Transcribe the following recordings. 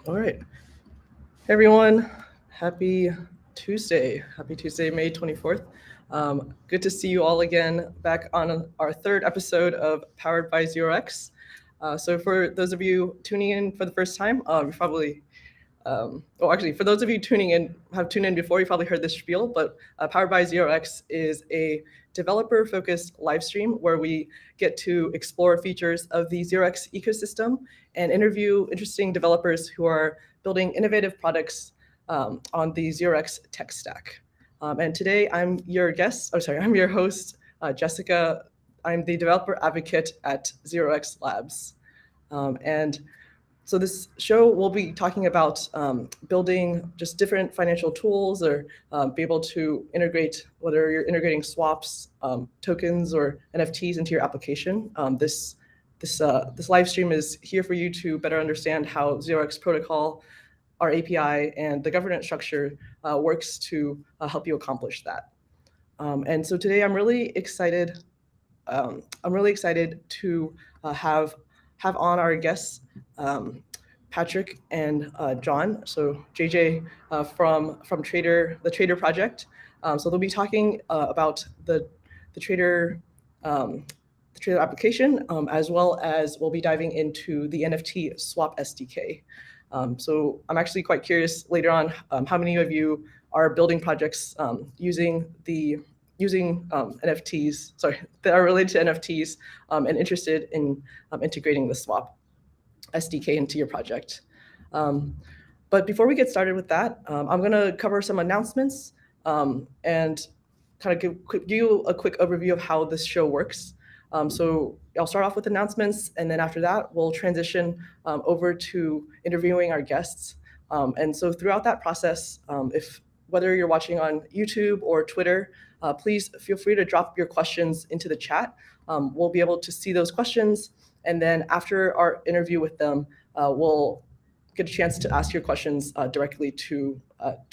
All right. Hey, everyone. Happy Tuesday. Happy Tuesday, May 24th. Good to see you all again back on our third episode of Powered by ZeroX. So for those of you tuning in for the first time, you probably for those of you have tuned in before, you probably heard this spiel, but Powered by ZeroX is a developer-focused live stream where we get to explore features of the ZeroX ecosystem and interview interesting developers who are building innovative products on the ZeroX tech stack. And today I'm your host, Jessica. I'm the developer advocate at ZeroX Labs. So this show we'll be talking about building just different financial tools or be able to integrate, whether you're integrating swaps, tokens, or NFTs into your application. This live stream is here for you to better understand how ZeroX protocol, our API, and the governance structure works to help you accomplish that. And so today I'm really excited. To have on our guests, Patryk and John. So JJ from the Trader project. So they'll be talking about the Trader application, as well as we'll be diving into the NFT Swap SDK. So I'm actually quite curious later on how many of you are building projects using NFTs, that are related to NFTs and interested in integrating the Swap SDK into your project. But before we get started with that, I'm going to cover some announcements and kind of give you a quick overview of how this show works. So I'll start off with announcements, and then after that, we'll transition over to interviewing our guests. And so throughout that process, whether you're watching on YouTube or Twitter, please feel free to drop your questions into the chat. We'll be able to see those questions, and then after our interview with them, we'll get a chance to ask your questions directly to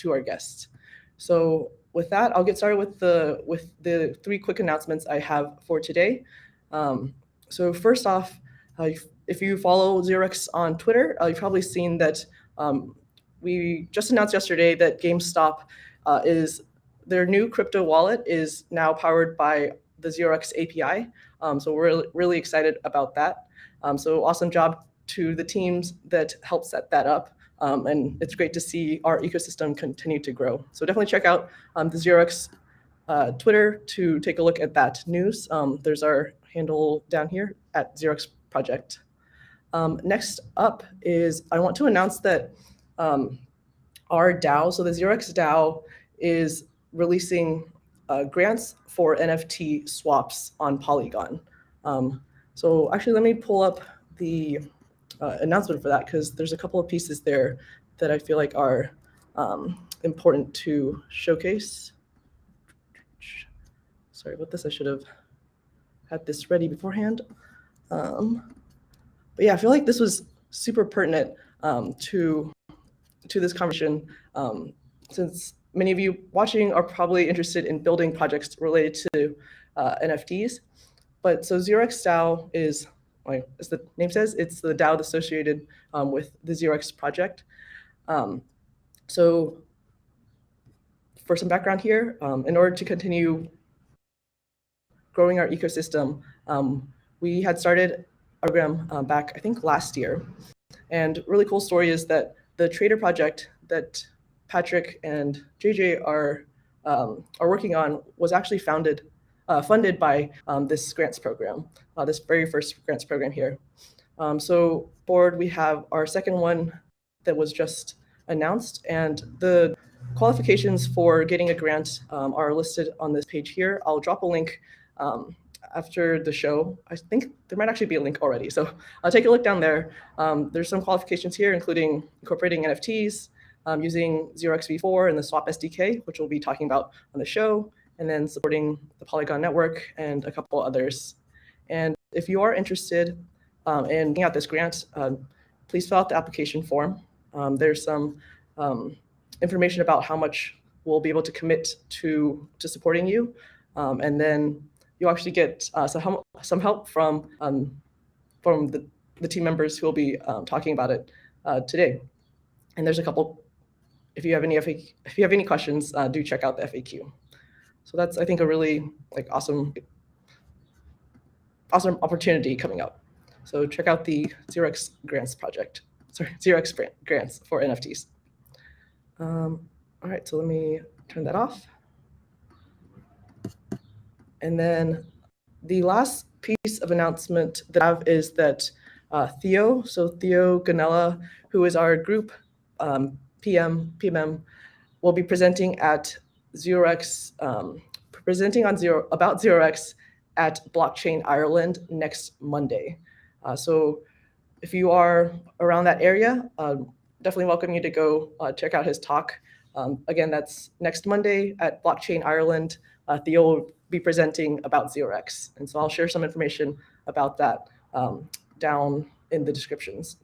our guests. So with that, I'll get started with the three quick announcements I have for today. So first off, if you follow ZeroX on Twitter, you've probably seen that we just announced yesterday that GameStop their new crypto wallet is now powered by the ZeroX API. So we're really excited about that. So awesome job to the teams that helped set that up. And it's great to see our ecosystem continue to grow. So definitely check out the ZeroX Twitter to take a look at that news. There's our handle down here at ZeroX Project. Next up is I want to announce that our DAO, so the ZeroX DAO, is releasing grants for NFT swaps on Polygon. So actually, let me pull up the announcement for that, because there's a couple of pieces there that I feel like are important to showcase. Sorry about this. I should have had this ready beforehand. But yeah, I feel like this was super pertinent to this conversation, since many of you watching are probably interested in building projects related to NFTs. But so ZeroX DAO is, as the name says, it's the DAO associated with the ZeroX project. So for some background here, in order to continue growing our ecosystem, we had started a program back, I think, last year. And really cool story is that the Trader project that Patryk and JJ are working on was actually funded by this grants program, this very first grants program here. So board, we have our second one that was just announced, and the qualifications for getting a grant are listed on this page here. I'll drop a link after the show. I think there might actually be a link already, so I'll take a look down there. There's some qualifications here, including incorporating NFTs, using ZeroX v4 and the Swap SDK, which we'll be talking about on the show, and then supporting the Polygon network and a couple others. And if you are interested in getting out this grant, please fill out the application form. There's some information about how much we'll be able to commit to supporting you, and then you'll actually get some help from the team members who will be talking about it today. And there's a couple. If you have any questions, do check out the FAQ. So that's, I think, a really awesome opportunity coming up. So check out the 0x grants project. Sorry, 0x grants for NFTs. All right, so let me turn that off. And then the last piece of announcement that I have is that Theo Gonella, who is our group PMM, will be presenting at 0x, presenting on about 0x at Blockchain Ireland next Monday. So if you are around that area, definitely welcome you to go check out his talk. Again, that's next Monday at Blockchain Ireland. Theo will be presenting about 0x. And so I'll share some information about that down in the descriptions.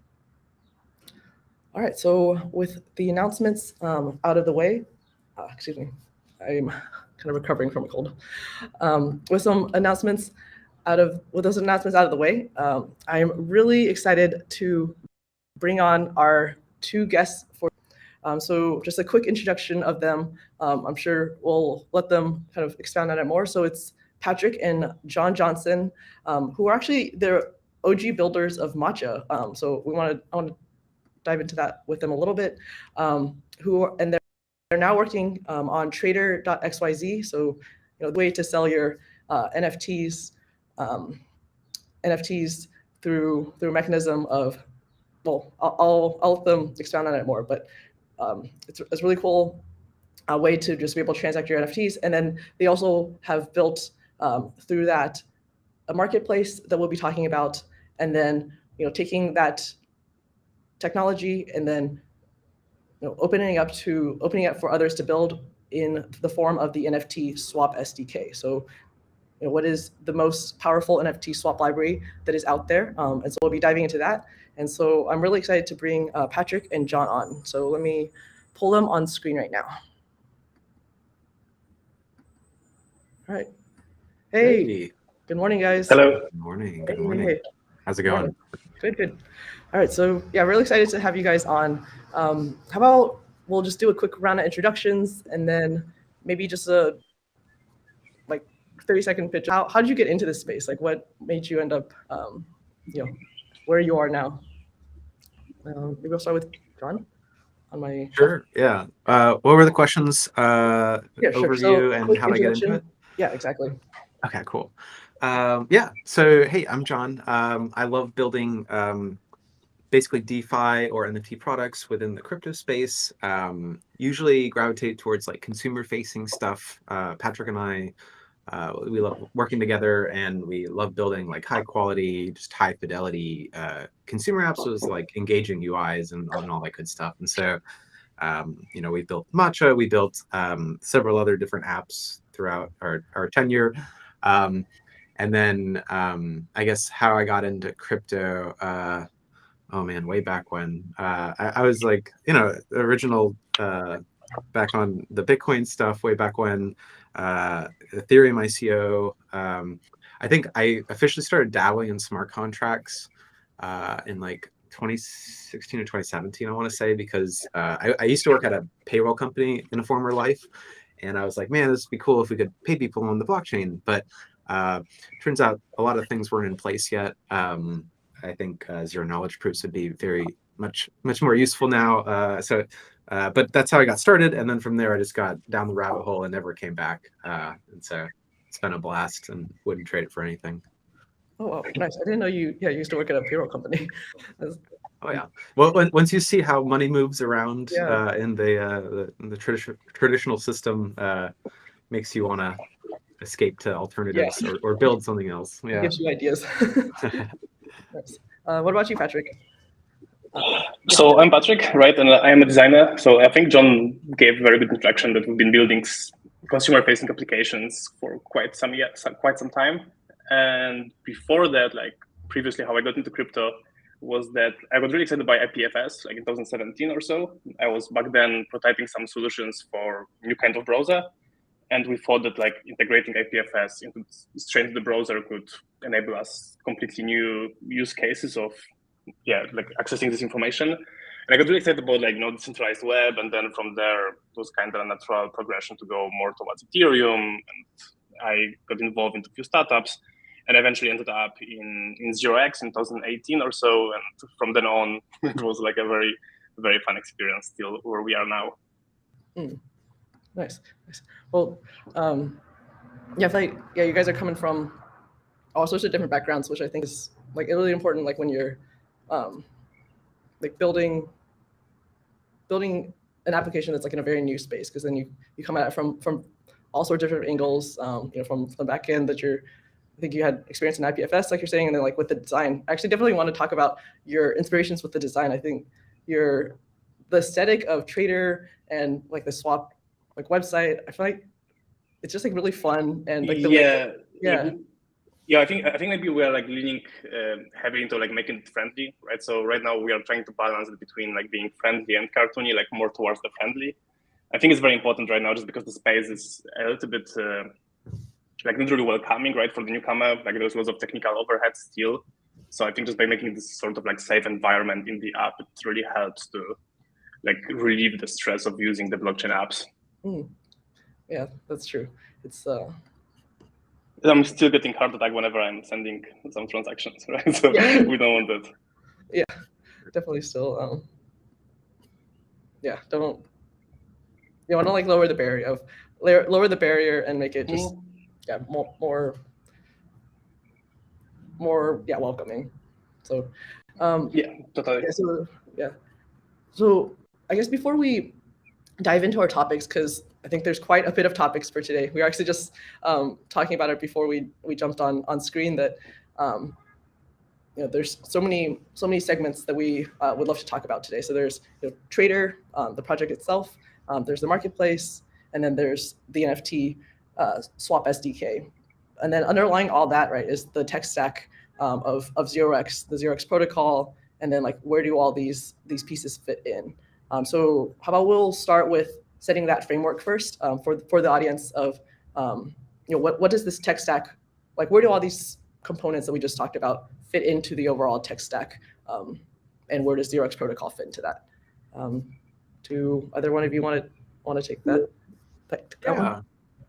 All right, so with the announcements out of the way, excuse me, I'm kind of recovering from a cold. With those announcements out of the way, I'm really excited to bring on our two guests for. So just a quick introduction of them. I'm sure we'll let them kind of expound on it more. So it's Patryk and John Johnson, who are actually the OG builders of Matcha. So I want to dive into that with them a little bit. They're now working on Trader.xyz. So the way to sell your NFTs through a mechanism of, well, I'll let them expound on it more, but it's a really cool way to just be able to transact your NFTs. And then they also have built through that a marketplace that we'll be talking about, and then taking that technology and then opening it for others to build in the form of the NFT Swap SDK. So what is the most powerful NFT swap library that is out there? And so we'll be diving into that. And so I'm really excited to bring Patryk and John on. So let me pull them on screen right now. All right. Hey. Good morning, guys. Hello. Good morning. Good morning. Hey. How's it going? Good. All right. So yeah, really excited to have you guys on. How about we'll just do a quick round of introductions, and then maybe just a 30-second pitch. How did you get into this space? What made you end up, where you are now? Maybe I'll start with John. Sure. Yeah. What were the questions? Overview so, and how to get into it? Yeah, exactly. Okay, cool. Yeah. So, hey, I'm John. I love building basically DeFi or NFT products within the crypto space. Usually gravitate towards consumer-facing stuff. Patryk and I, we love working together, and we love building high quality, just high fidelity consumer apps with engaging UIs and all that good stuff. And so, we built Matcha, we built several other different apps throughout our tenure. And then I guess how I got into crypto, oh man, way back when I was the original back on the Bitcoin stuff way back when, Ethereum ICO. I think I officially started dabbling in smart contracts in 2016 or 2017, I want to say, because I used to work at a payroll company in a former life, and I was like, man, this would be cool if we could pay people on the blockchain. But turns out a lot of things weren't in place yet. I think zero knowledge proofs would be very much more useful now. But that's how I got started, and then from there I just got down the rabbit hole and never came back. And so it's been a blast, and wouldn't trade it for anything. Oh, wow, nice! I didn't know you used to work at a payroll company. Oh yeah. Well, once you see how money moves around in the traditional system, makes you want to escape to alternatives or build something else. Yeah. It gives you ideas. Nice. What about you, Patryk? So I'm Patryk, right? And I am a designer. So I think John gave a very good introduction that we've been building consumer-facing applications for quite some time. And before that, previously, how I got into crypto was that I got really excited by IPFS, in 2017 or so. I was back then prototyping some solutions for new kind of browser. And we thought that integrating IPFS straight into the browser could enable us completely new use cases of accessing this information. And I got really excited about decentralized web, and then from there it was kind of a natural progression to go more towards Ethereum. And I got involved into a few startups, and eventually ended up in 0x in 2018 or so. And from then on, it was like a very, very fun experience till where we are now. Nice. Well, yeah, you guys are coming from all sorts of different backgrounds, which I think is like really important. Like when you're like building an application that's like in a very new space, because then you come at it from all sorts of different angles. From the back end that I think you had experience in IPFS, like you're saying, and then like with the design. I actually definitely want to talk about your inspirations with the design. I think the aesthetic of Trader and like the swap like website, I feel like it's just like really fun and like the way. Yeah, I think maybe we are like leaning heavily into like making it friendly, right? So right now we are trying to balance it between like being friendly and cartoony, like more towards the friendly. I think it's very important right now just because the space is a little bit like not really welcoming, right, for the newcomer. Like there's lots of technical overhead still. So I think just by making this sort of like safe environment in the app, it really helps to like relieve the stress of using the blockchain apps. Yeah, that's true. It's I'm still getting heart attack whenever I'm sending some transactions, right? So yeah. We don't want that. Yeah, definitely still. Don't want to like lower the barrier and make it just more welcoming. So yeah, totally. So I guess before we dive into our topics, because I think there's quite a bit of topics for today. We were actually just talking about it before we jumped on screen that there's so many segments that we would love to talk about today. So there's Trader, the project itself, there's the marketplace, and then there's the NFT Swap SDK. And then underlying all that, right, is the tech stack of 0x, the 0x protocol, and then like where do all these pieces fit in? So how about we'll start with setting that framework first for the audience of what does this tech stack, like where do all these components that we just talked about fit into the overall tech stack, and where does 0x protocol fit into that? Do either one of you want to take that? Yeah,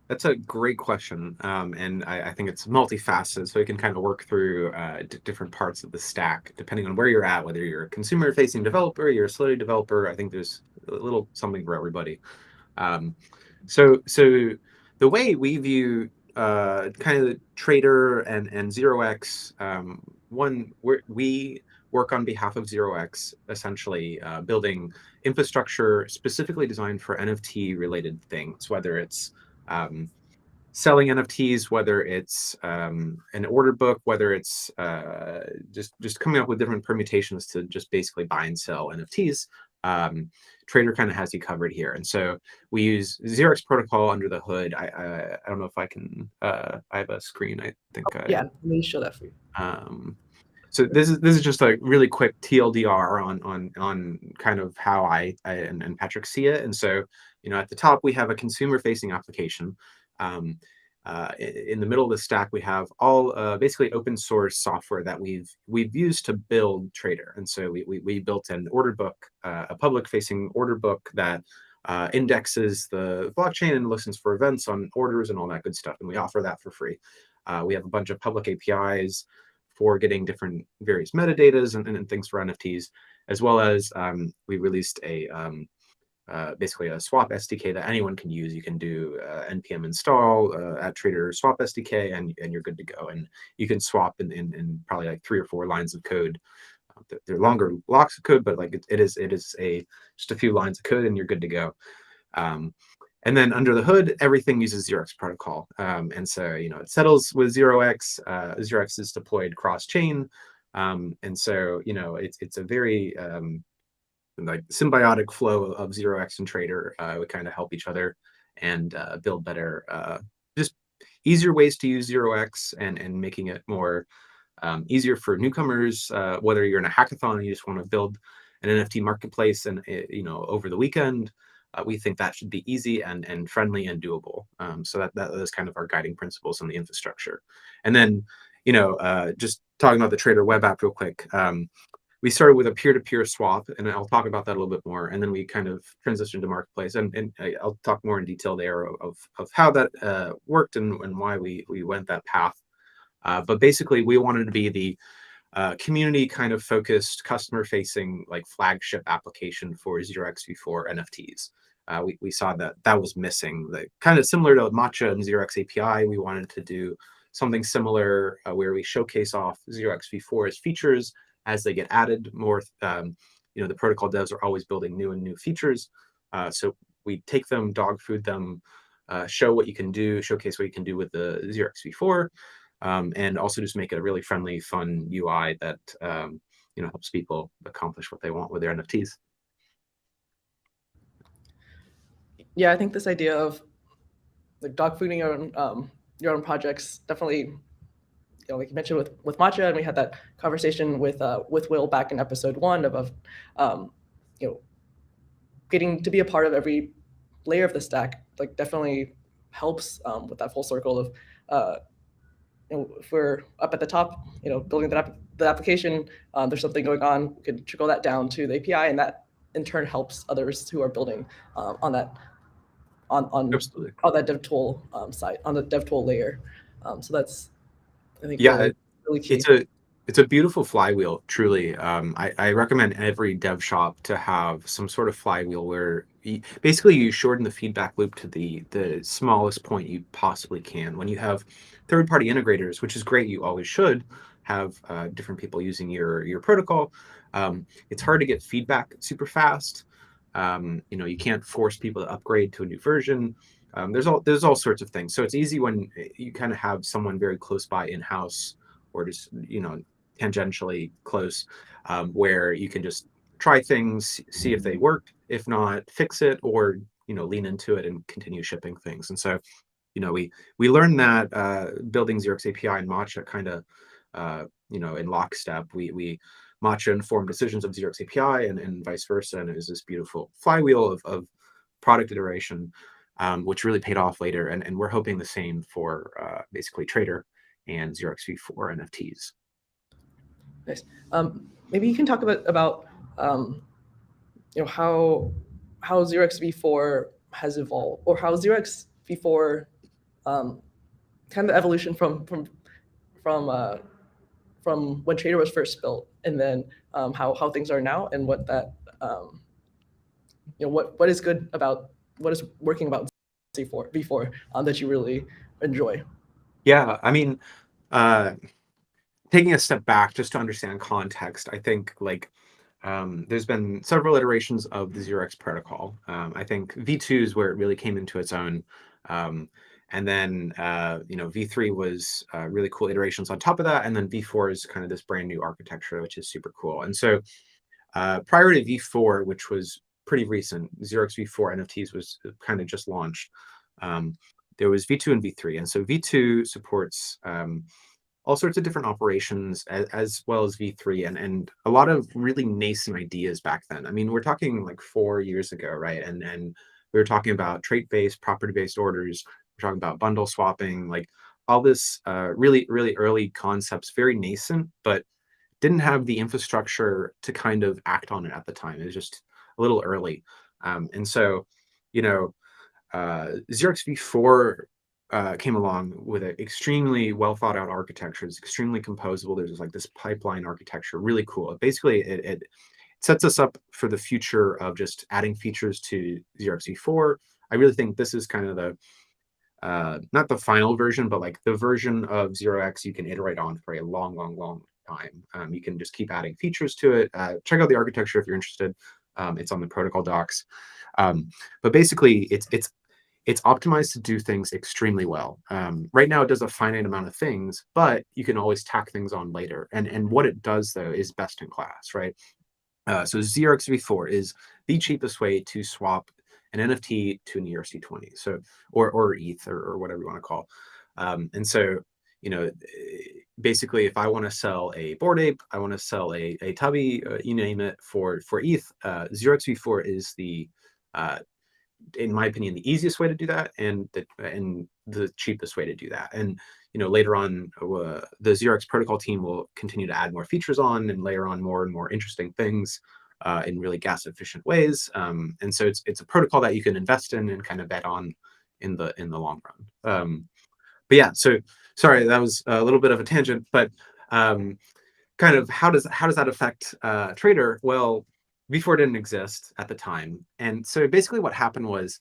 that's a great question, and I think it's multifaceted, so you can kind of work through different parts of the stack depending on where you're at, whether you're a consumer-facing developer, you're a Solidity developer. I think there's a little something for everybody. So the way we view kind of the Trader and 0x, we work on behalf of 0x, essentially building infrastructure specifically designed for NFT related things, whether it's selling NFTs, whether it's an order book, whether it's just coming up with different permutations to just basically buy and sell NFTs. Trader kind of has you covered here, and so we use 0x protocol under the hood. I don't know if I can. I have a screen. I think. Yeah, let me show that for you. So this is just a really quick TLDR on kind of how I and Patryk see it. And so at the top we have a consumer-facing application. In the middle of the stack we have all basically open source software that we've used to build Trader. And so we built an order book, a public-facing order book that indexes the blockchain and listens for events on orders and all that good stuff. And we offer that for free. We have a bunch of public APIs for getting different various metadatas and things for NFTs, as well as we released basically a swap SDK that anyone can use. You can do npm install at Trader swap SDK, and you're good to go. And you can swap in probably like 3 or 4 lines of code. They're longer blocks of code, but like it is just a few lines of code, and you're good to go. And then under the hood, everything uses 0x protocol. And so, it settles with 0x. 0x is deployed cross-chain. And so, it's a very like symbiotic flow of 0x and Trader. We kind of help each other and build better, just easier ways to use 0x and making it more easier for newcomers, whether you're in a hackathon and you just want to build an NFT marketplace and, over the weekend. We think that should be easy and friendly and doable. So that is kind of our guiding principles on the infrastructure. And then, just talking about the Trader web app real quick. we started with a peer-to-peer swap, and I'll talk about that a little bit more. And then we kind of transitioned to marketplace, and I'll talk more in detail there of how that worked and why we went that path. But basically, we wanted to be the community kind of focused, customer facing, like flagship application for 0xv4 NFTs. We saw that was missing. Kind of similar to Matcha and 0x API, we wanted to do something similar where we showcase off 0xv4's features as they get added more. The protocol devs are always building new features. So we take them, dog food them, show what you can do, showcase what you can do with the 0xv4. And also just make it a really friendly, fun UI that helps people accomplish what they want with their NFTs. Yeah, I think this idea of like dog fooding your own projects definitely, like you mentioned with Matcha, and we had that conversation with Will back in episode 1 of getting to be a part of every layer of the stack. Like definitely helps with that full circle of. If we're up at the top, building the application, there's something going on, we can trickle that down to the API, and that in turn helps others who are building on that Absolutely. on that dev tool side, on the dev tool layer. So that's, I think, really key. It's a beautiful flywheel, truly. I recommend every dev shop to have some sort of flywheel where basically you shorten the feedback loop to the smallest point you possibly can. When you have third-party integrators, which is great, you always should have different people using your protocol. It's hard to get feedback super fast. You can't force people to upgrade to a new version. There's all sorts of things. So it's easy when you kind of have someone very close by in-house, or just tangentially close, where you can just try things, see if they work. If not, fix it, or lean into it and continue shipping things. And so we learned that building 0x API and Matcha kind of in lockstep. We Matcha informed decisions of 0x API and vice versa, and it was this beautiful flywheel of product iteration, which really paid off later. And we're hoping the same for basically Trader and 0xv4 NFTs. Nice. Maybe you can talk about how 0xv4 has evolved, or how 0xv4 kind of evolution from when Trader was first built, and then how things are now, and what that what is good about, what is working about v4 that you really enjoy. Yeah, I mean, taking a step back just to understand context, I think there's been several iterations of the 0x protocol. I think V2 is where it really came into its own. And then, V3 was really cool iterations on top of that. And then V4 is kind of this brand new architecture, which is super cool. And so prior to V4, which was pretty recent, 0x V4 NFTs was kind of just launched. There was V2 and V3. And so V2 supports all sorts of different operations, as well as V3, and a lot of really nascent ideas back then. I mean, we're talking like 4 years ago, right? And we were talking about trait-based, property-based orders. We're talking about bundle swapping, like all this really, really early concepts, very nascent, but didn't have the infrastructure to kind of act on it at the time. It was just a little early. And so, 0x V4 came along with an extremely well thought out architecture. It's extremely composable. There's like this pipeline architecture, really cool. Basically, it sets us up for the future of just adding features to 0x V4. I really think this is kind of the not the final version, but like the version of 0x you can iterate on for a long time. You can just keep adding features to it. Check out the architecture if you're interested. It's on the protocol docs. But basically, it's optimized to do things extremely well. Right now, it does a finite amount of things, but you can always tack things on later. And what it does, though, is best in class, right? So 0x V4 is the cheapest way to swap an NFT to an ERC20, so or ETH or whatever you want to call. And so, basically, if I want to sell a Bored Ape, I want to sell a Tubby, you name it, for ETH, 0x V4 is the in my opinion, the easiest way to do that, and the cheapest way to do that. And later on, the 0x protocol team will continue to add more features on and layer on more and more interesting things in really gas efficient ways. And so it's a protocol that you can invest in and kind of bet on in the long run. But yeah, so sorry, that was a little bit of a tangent, but kind of how does that affect Trader? Well, V4 didn't exist at the time. And so basically what happened was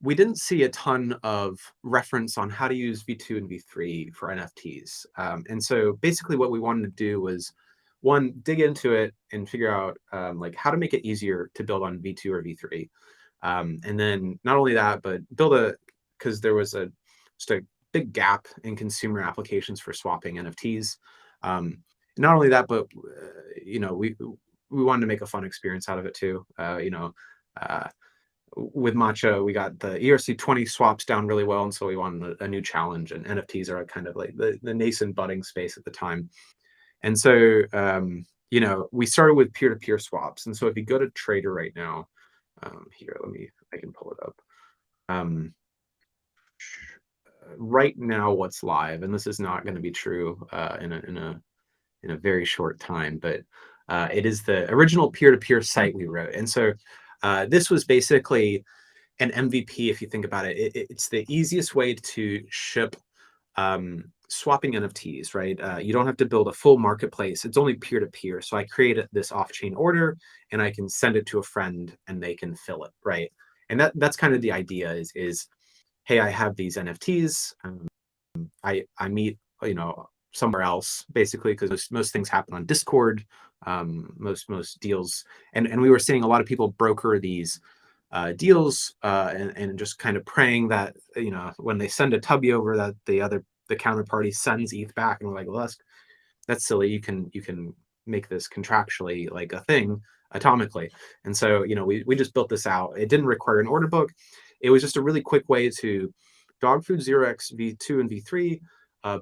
we didn't see a ton of reference on how to use V2 and V3 for NFTs. And so basically what we wanted to do was, one, dig into it and figure out like how to make it easier to build on V2 or V3. And then not only that, but because there was just a big gap in consumer applications for swapping NFTs. Not only that, but we wanted to make a fun experience out of it too. With Matcha, we got the ERC20 swaps down really well, and so we wanted a new challenge. And NFTs are kind of like the nascent budding space at the time. And so we started with peer-to-peer swaps. And so if you go to Trader right now, here, I can pull it up. Right now, what's live, and this is not going to be true in a very short time, but it is the original peer-to-peer site we wrote. And so this was basically an MVP, if you think about it. It's the easiest way to ship swapping NFTs, right? You don't have to build a full marketplace. It's only peer-to-peer. So I created this off-chain order, and I can send it to a friend, and they can fill it, right? And that's kind of the idea is hey, I have these NFTs. I meet, somewhere else, basically, because most things happen on Discord, most deals. And we were seeing a lot of people broker these deals and just kind of praying that, when they send a tubby over, that the counterparty sends ETH back. And we're like, well, that's silly. You can make this contractually like a thing atomically. And so, we just built this out. It didn't require an order book. It was just a really quick way to dog food 0x, V2 and V3,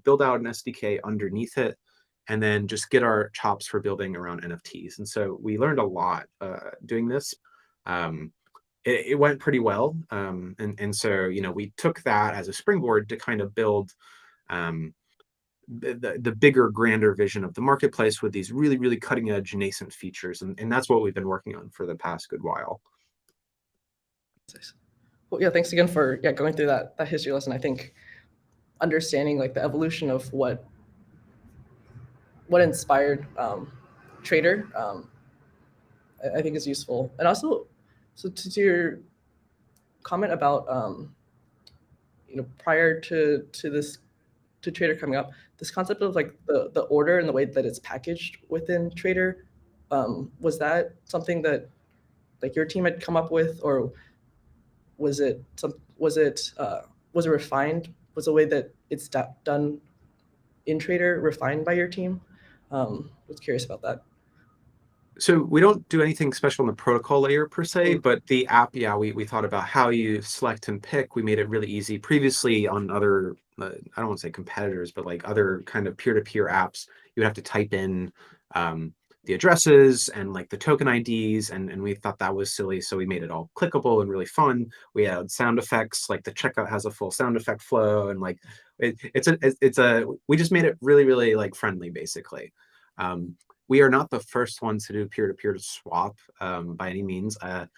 build out an SDK underneath it, and then just get our chops for building around NFTs. And so we learned a lot doing this. It went pretty well. And so, we took that as a springboard to kind of build the bigger, grander vision of the marketplace with these really, really cutting edge nascent features. And that's what we've been working on for the past good while. Well, yeah, thanks again for going through that history lesson. I think understanding like the evolution of what inspired Trader, I think is useful. And also, so to your comment about prior to Trader coming up, this concept of like the order and the way that it's packaged within Trader, was that something that like your team had come up with, or was it refined? Was the way that it's done in Trader refined by your team? Was curious about that. So we don't do anything special in the protocol layer per se, but the app, we thought about how you select and pick. We made it really easy. Previously on other, I don't want to say competitors, but like other kind of peer-to-peer apps, you would have to type in the addresses and like the token IDs, and we thought that was silly, so we made it all clickable and really fun. We had sound effects, like the checkout has a full sound effect flow, and like we just made it really, really like friendly, basically. We are not the first ones to do peer-to-peer swap by any means. I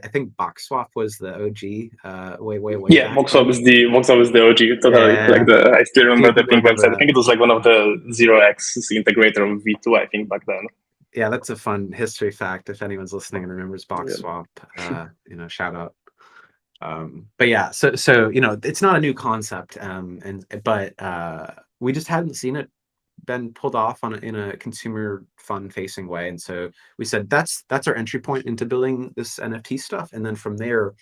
think BoxSwap was the OG way yeah, back. BoxSwap is the OG. Totally. Yeah. Like I still remember the pink website. I think it was like one of the 0x integrator of V2, I think, back then. Yeah, that's a fun history fact. If anyone's listening and remembers BoxSwap, shout out. But yeah, so it's not a new concept, but we just hadn't seen it been pulled off in a consumer fun facing way. And so we said that's our entry point into building this NFT stuff, and then from there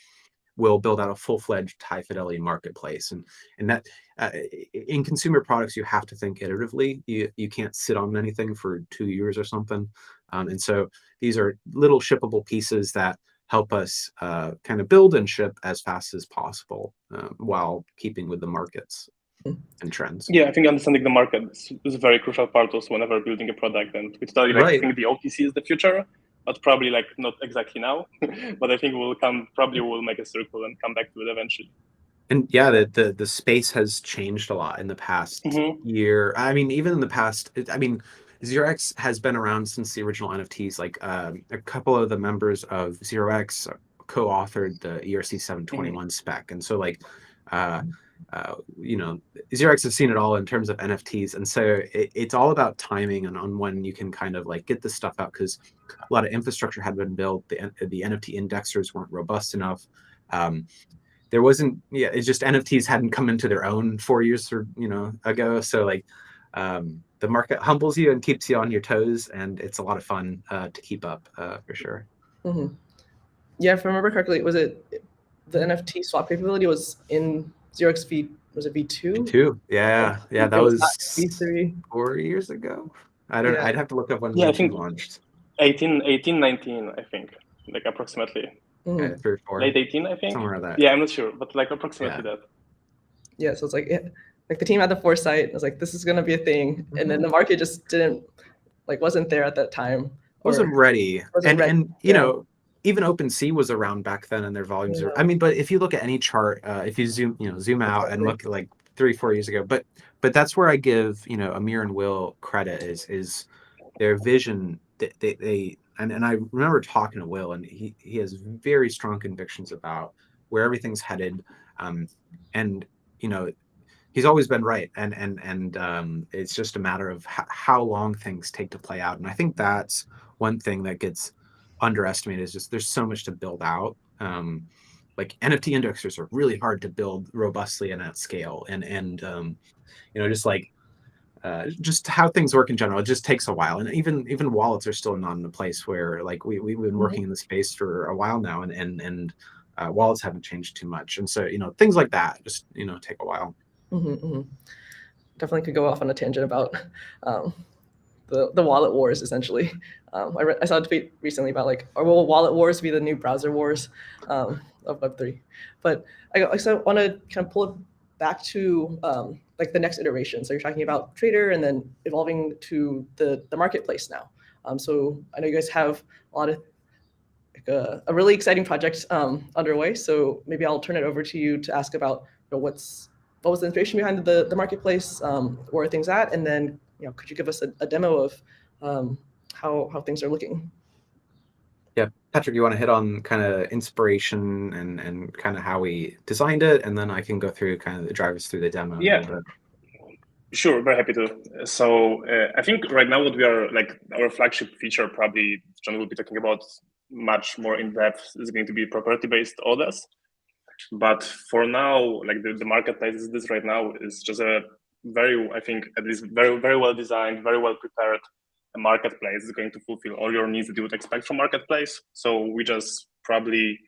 we'll build out a full-fledged high fidelity marketplace. And that in consumer products, you have to think iteratively. You can't sit on anything for 2 years or something. And so these are little shippable pieces that help us kind of build and ship as fast as possible while keeping with the markets and trends. Yeah, I think understanding the market is a very crucial part also whenever building a product. And we totally I think the OTC is the future, but probably not exactly now. But I think we'll make a circle and come back to it eventually. And yeah, the space has changed a lot in the past year. I mean, even in the past, I mean, 0x has been around since the original NFTs. Like a couple of the members of 0x co-authored the ERC 721 spec, and so like, you know, 0x has seen it all in terms of NFTs, and so it's all about timing and on when you can kind of like get this stuff out, because a lot of infrastructure had been built. The NFT indexers weren't robust enough. There wasn't, yeah, it's just NFTs hadn't come into their own 4 years or ago. So like the market humbles you and keeps you on your toes, and it's a lot of fun to keep up for sure. Yeah, if I remember correctly, was it the NFT swap capability was in 0x V? Was it V2? V2, yeah, that was V3. 4 years ago. I don't. Yeah. I'd have to look up when Yeah, I V2 think launched. 18, 19, I think, like approximately. Yeah, 3 or 4. Late 18, I think. Somewhere like that. Yeah, I'm not sure, but like approximately that. Yeah, so it's like like the team had the foresight. It was like, this is going to be a thing, and then the market just wasn't there at that time. Wasn't ready. And you Yeah. know, even OpenSea was around back then, and their volumes are. I mean, but if you look at any chart, if you zoom out and look at like 3-4 years ago, but that's where I give Amir and Will credit, is their vision. And I remember talking to Will, and he has very strong convictions about where everything's headed, and he's always been right, and it's just a matter of how long things take to play out. And I think that's one thing that gets underestimated, is just there's so much to build out. Like NFT indexers are really hard to build robustly and at scale, and just like just how things work in general, it just takes a while. And even wallets are still not in a place where, like, we've been working in the space for a while now, and wallets haven't changed too much, and so things like that just take a while. Definitely could go off on a tangent about the wallet wars, essentially. I saw a tweet recently about like, will wallet wars be the new browser wars of Web3? But I also want to kind of pull it back to like the next iteration. So you're talking about Trader and then evolving to the marketplace now. So I know you guys have a lot of a really exciting project underway. So maybe I'll turn it over to you to ask about what was the inspiration behind the marketplace, where are things at, and then could you give us a demo of how things are looking? Yeah, Patrick, you want to hit on kind of inspiration and kind of how we designed it, and then I can go through kind of the drivers through the demo. Yeah. Sure, very happy to. So I think right now what we are, like, our flagship feature, probably John will be talking about much more in depth, is going to be property-based orders. But for now, like the marketplace is this right now is just a very, I think, at least very, very well designed, very well prepared marketplace. Is going to fulfill all your needs that you would expect from marketplace. So we just probably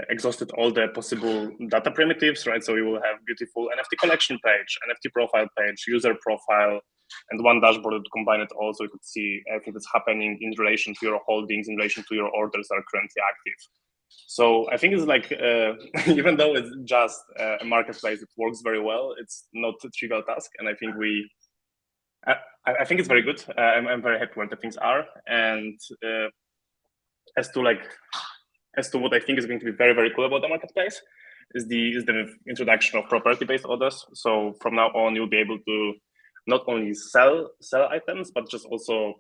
exhausted all the possible data primitives, right? So we will have beautiful NFT collection page, NFT profile page, user profile, and one dashboard that combine it all, so you could see everything that's happening in relation to your holdings, in relation to your orders that are currently active. So I think it's like, even though it's just a marketplace that works very well, it's not a trivial task. And I think I think it's very good. I'm very happy where the things are. And as to what I think is going to be very, very cool about the marketplace is the introduction of property-based orders. So from now on, you'll be able to not only sell items, but just also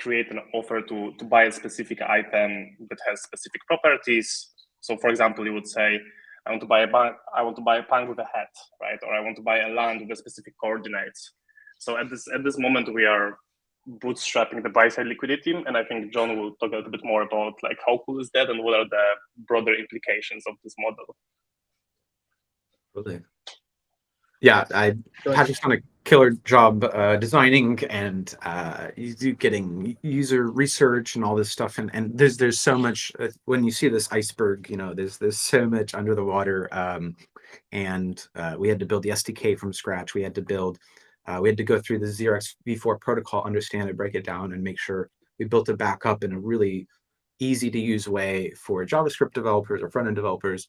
create an offer to buy a specific item that has specific properties. So for example, you would say, I want to buy a punk with a hat, right? Or I want to buy a land with a specific coordinates. So at this moment, we are bootstrapping the buy-side liquidity, and I think John will talk a little bit more about like how cool is that and what are the broader implications of this model. Really? Yeah, Patrick's done a killer job designing and getting user research and all this stuff, and there's so much when you see this iceberg, there's so much under the water, and we had to build the SDK from scratch. We had to go through the 0x v4 protocol, understand it, break it down, and make sure we built it back up in a really easy to use way for JavaScript developers or front-end developers.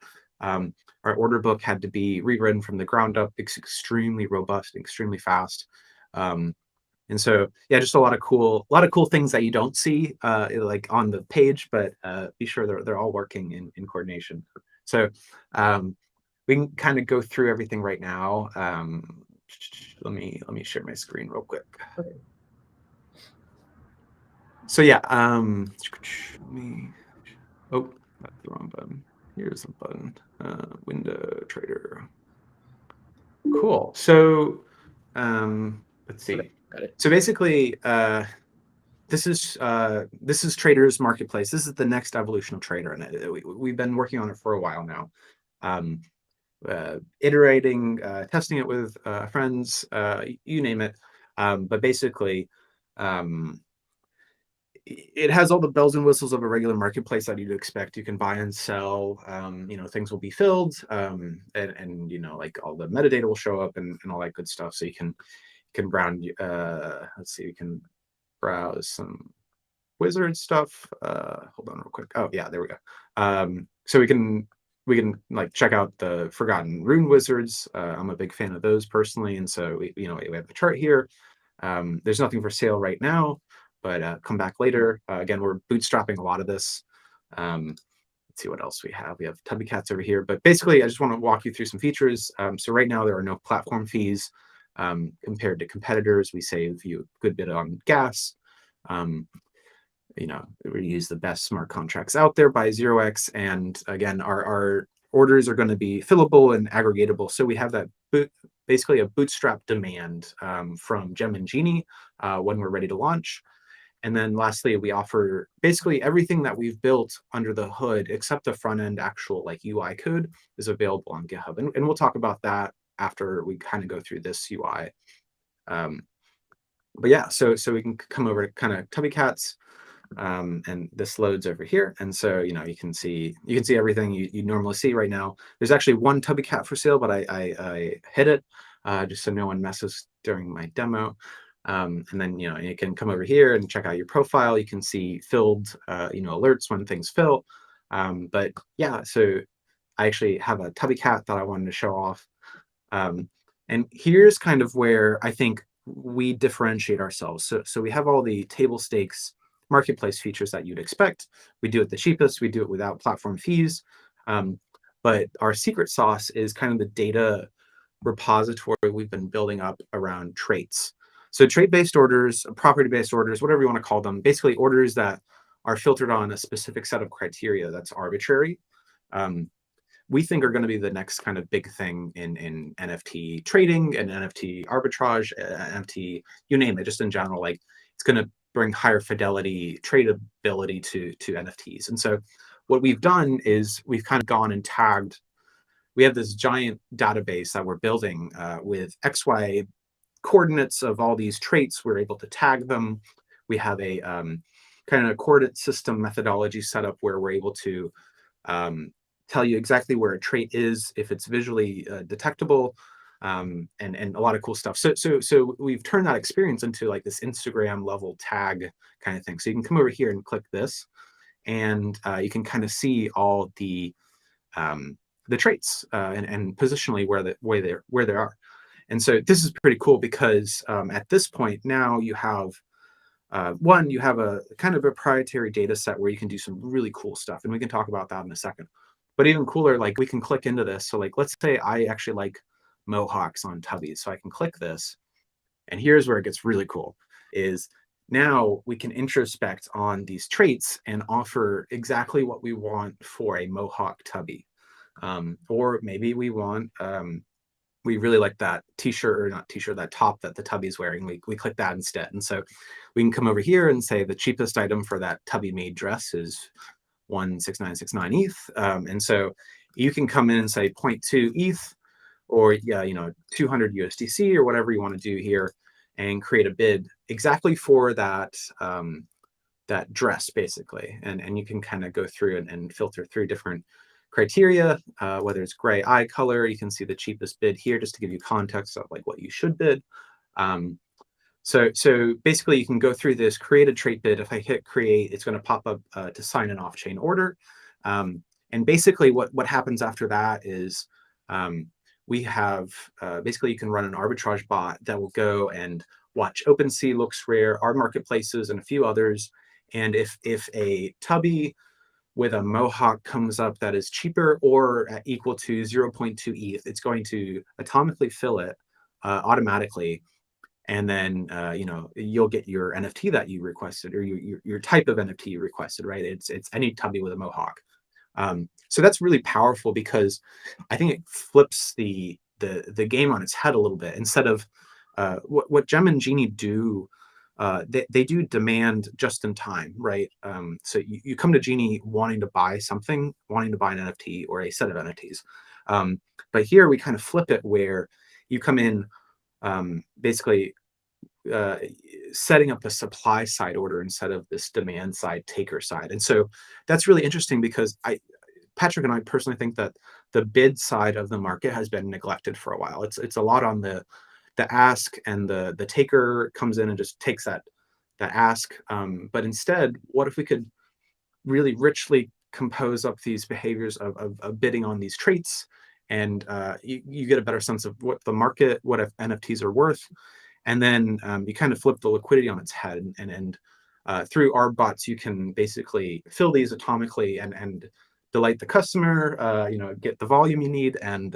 Our order book had to be rewritten from the ground up. It's extremely robust, extremely fast. And so, yeah, just a lot of cool things that you don't see like on the page, but be sure they're all working in coordination. So we can kind of go through everything right now. Let me share my screen real quick. Okay. So yeah, let me. Oh, that's the wrong button. Here's the button. Window Trader. Cool. So let's see. Okay, got it. So basically, this is Trader's marketplace. This is the next evolution of Trader, and we've been working on it for a while now. Iterating, testing it with friends, you name it. But basically, it has all the bells and whistles of a regular marketplace that you'd expect. You can buy and sell. Things will be filled, and like all the metadata will show up and all that good stuff. So you can browse. Let's see, you can browse some wizard stuff. Hold on real quick. Oh yeah, there we go. So we can like check out the Forgotten Rune wizards. I'm a big fan of those personally, and so we have the chart here. There's nothing for sale right now, but come back later. Again, we're bootstrapping a lot of this. Let's see what else we have. We have Tubby Cats over here, but basically I just want to walk you through some features. So right now there are no platform fees. Compared to competitors, we save you a good bit on gas. We use the best smart contracts out there by 0x, and again, our orders are going to be fillable and aggregatable. So we have that basically a bootstrap demand from Gem and Genie when we're ready to launch. And then lastly, we offer basically everything that we've built under the hood, except the front end actual like UI code is available on GitHub. And we'll talk about that after we kind of go through this UI. But yeah, so we can come over to kind of Tubby Cats. And this loads over here, and so you can see everything you normally see right now. There's actually one Tubby Cat for sale, but I hid it just so no one messes during my demo. And then you can come over here and check out your profile. You can see filled alerts when things fill. But yeah, so I actually have a Tubby Cat that I wanted to show off. And here's kind of where I think we differentiate ourselves. So we have all the table stakes marketplace features that you'd expect. We do it the cheapest. We do it without platform fees. But our secret sauce is kind of the data repository we've been building up around traits. So trait-based orders, property-based orders, whatever you want to call them, basically orders that are filtered on a specific set of criteria that's arbitrary. We think are going to be the next kind of big thing in NFT trading and NFT arbitrage, NFT, you name it, just in general. Like it's going to bring higher fidelity tradability to NFTs. And so what we've done is we've kind of gone and tagged. We have this giant database that we're building with XY coordinates of all these traits. We're able to tag them. We have a kind of coordinate system methodology set up where we're able to tell you exactly where a trait is if it's visually detectable. And a lot of cool stuff. So we've turned that experience into like this Instagram level tag kind of thing. So you can come over here and click this, and you can kind of see all the traits and positionally where they are. And so this is pretty cool because at this point now you have you have a kind of a proprietary data set where you can do some really cool stuff, and we can talk about that in a second. But even cooler, like we can click into this. So like let's say I actually like mohawks on tubbies, so I can click this, and here's where it gets really cool is now we can introspect on these traits and offer exactly what we want for a mohawk tubby, or maybe we want we really like that t-shirt, or not t-shirt, that top that the tubby's wearing. We click that instead, and so we can come over here and say the cheapest item for that tubby made dress is 16969 ETH, and so you can come in and say 0.2 ETH, or 200 USDC or whatever you want to do here, and create a bid exactly for that that dress basically. And you can kind of go through and filter through different criteria, whether it's gray eye color. You can see the cheapest bid here just to give you context of like what you should bid. So basically you can go through this, create a trait bid. If I hit create, it's going to pop up to sign an off-chain order. And basically what happens after that is we have basically you can run an arbitrage bot that will go and watch OpenSea, Looks Rare, our marketplaces, and a few others. And if a tubby with a Mohawk comes up that is cheaper or equal to 0.2 ETH, it's going to atomically fill it automatically. And then, you'll get your NFT that you requested, or your type of NFT you requested, right? It's any tubby with a Mohawk. So that's really powerful because I think it flips the game on its head a little bit. Instead of what Gem and Genie do, they do demand just in time, right? So you come to Genie wanting to buy something, wanting to buy an NFT or a set of NFTs. But here we kind of flip it where you come in basically setting up a supply side order instead of this demand side taker side. And so that's really interesting because Patryk and I personally think that the bid side of the market has been neglected for a while. It's a lot on the ask, and the taker comes in and just takes that ask. But instead, what if we could really richly compose up these behaviors of bidding on these traits, and you get a better sense of what the market, what NFTs are worth, and then you kind of flip the liquidity on its head, and through our bots you can basically fill these atomically and delight the customer, get the volume you need, and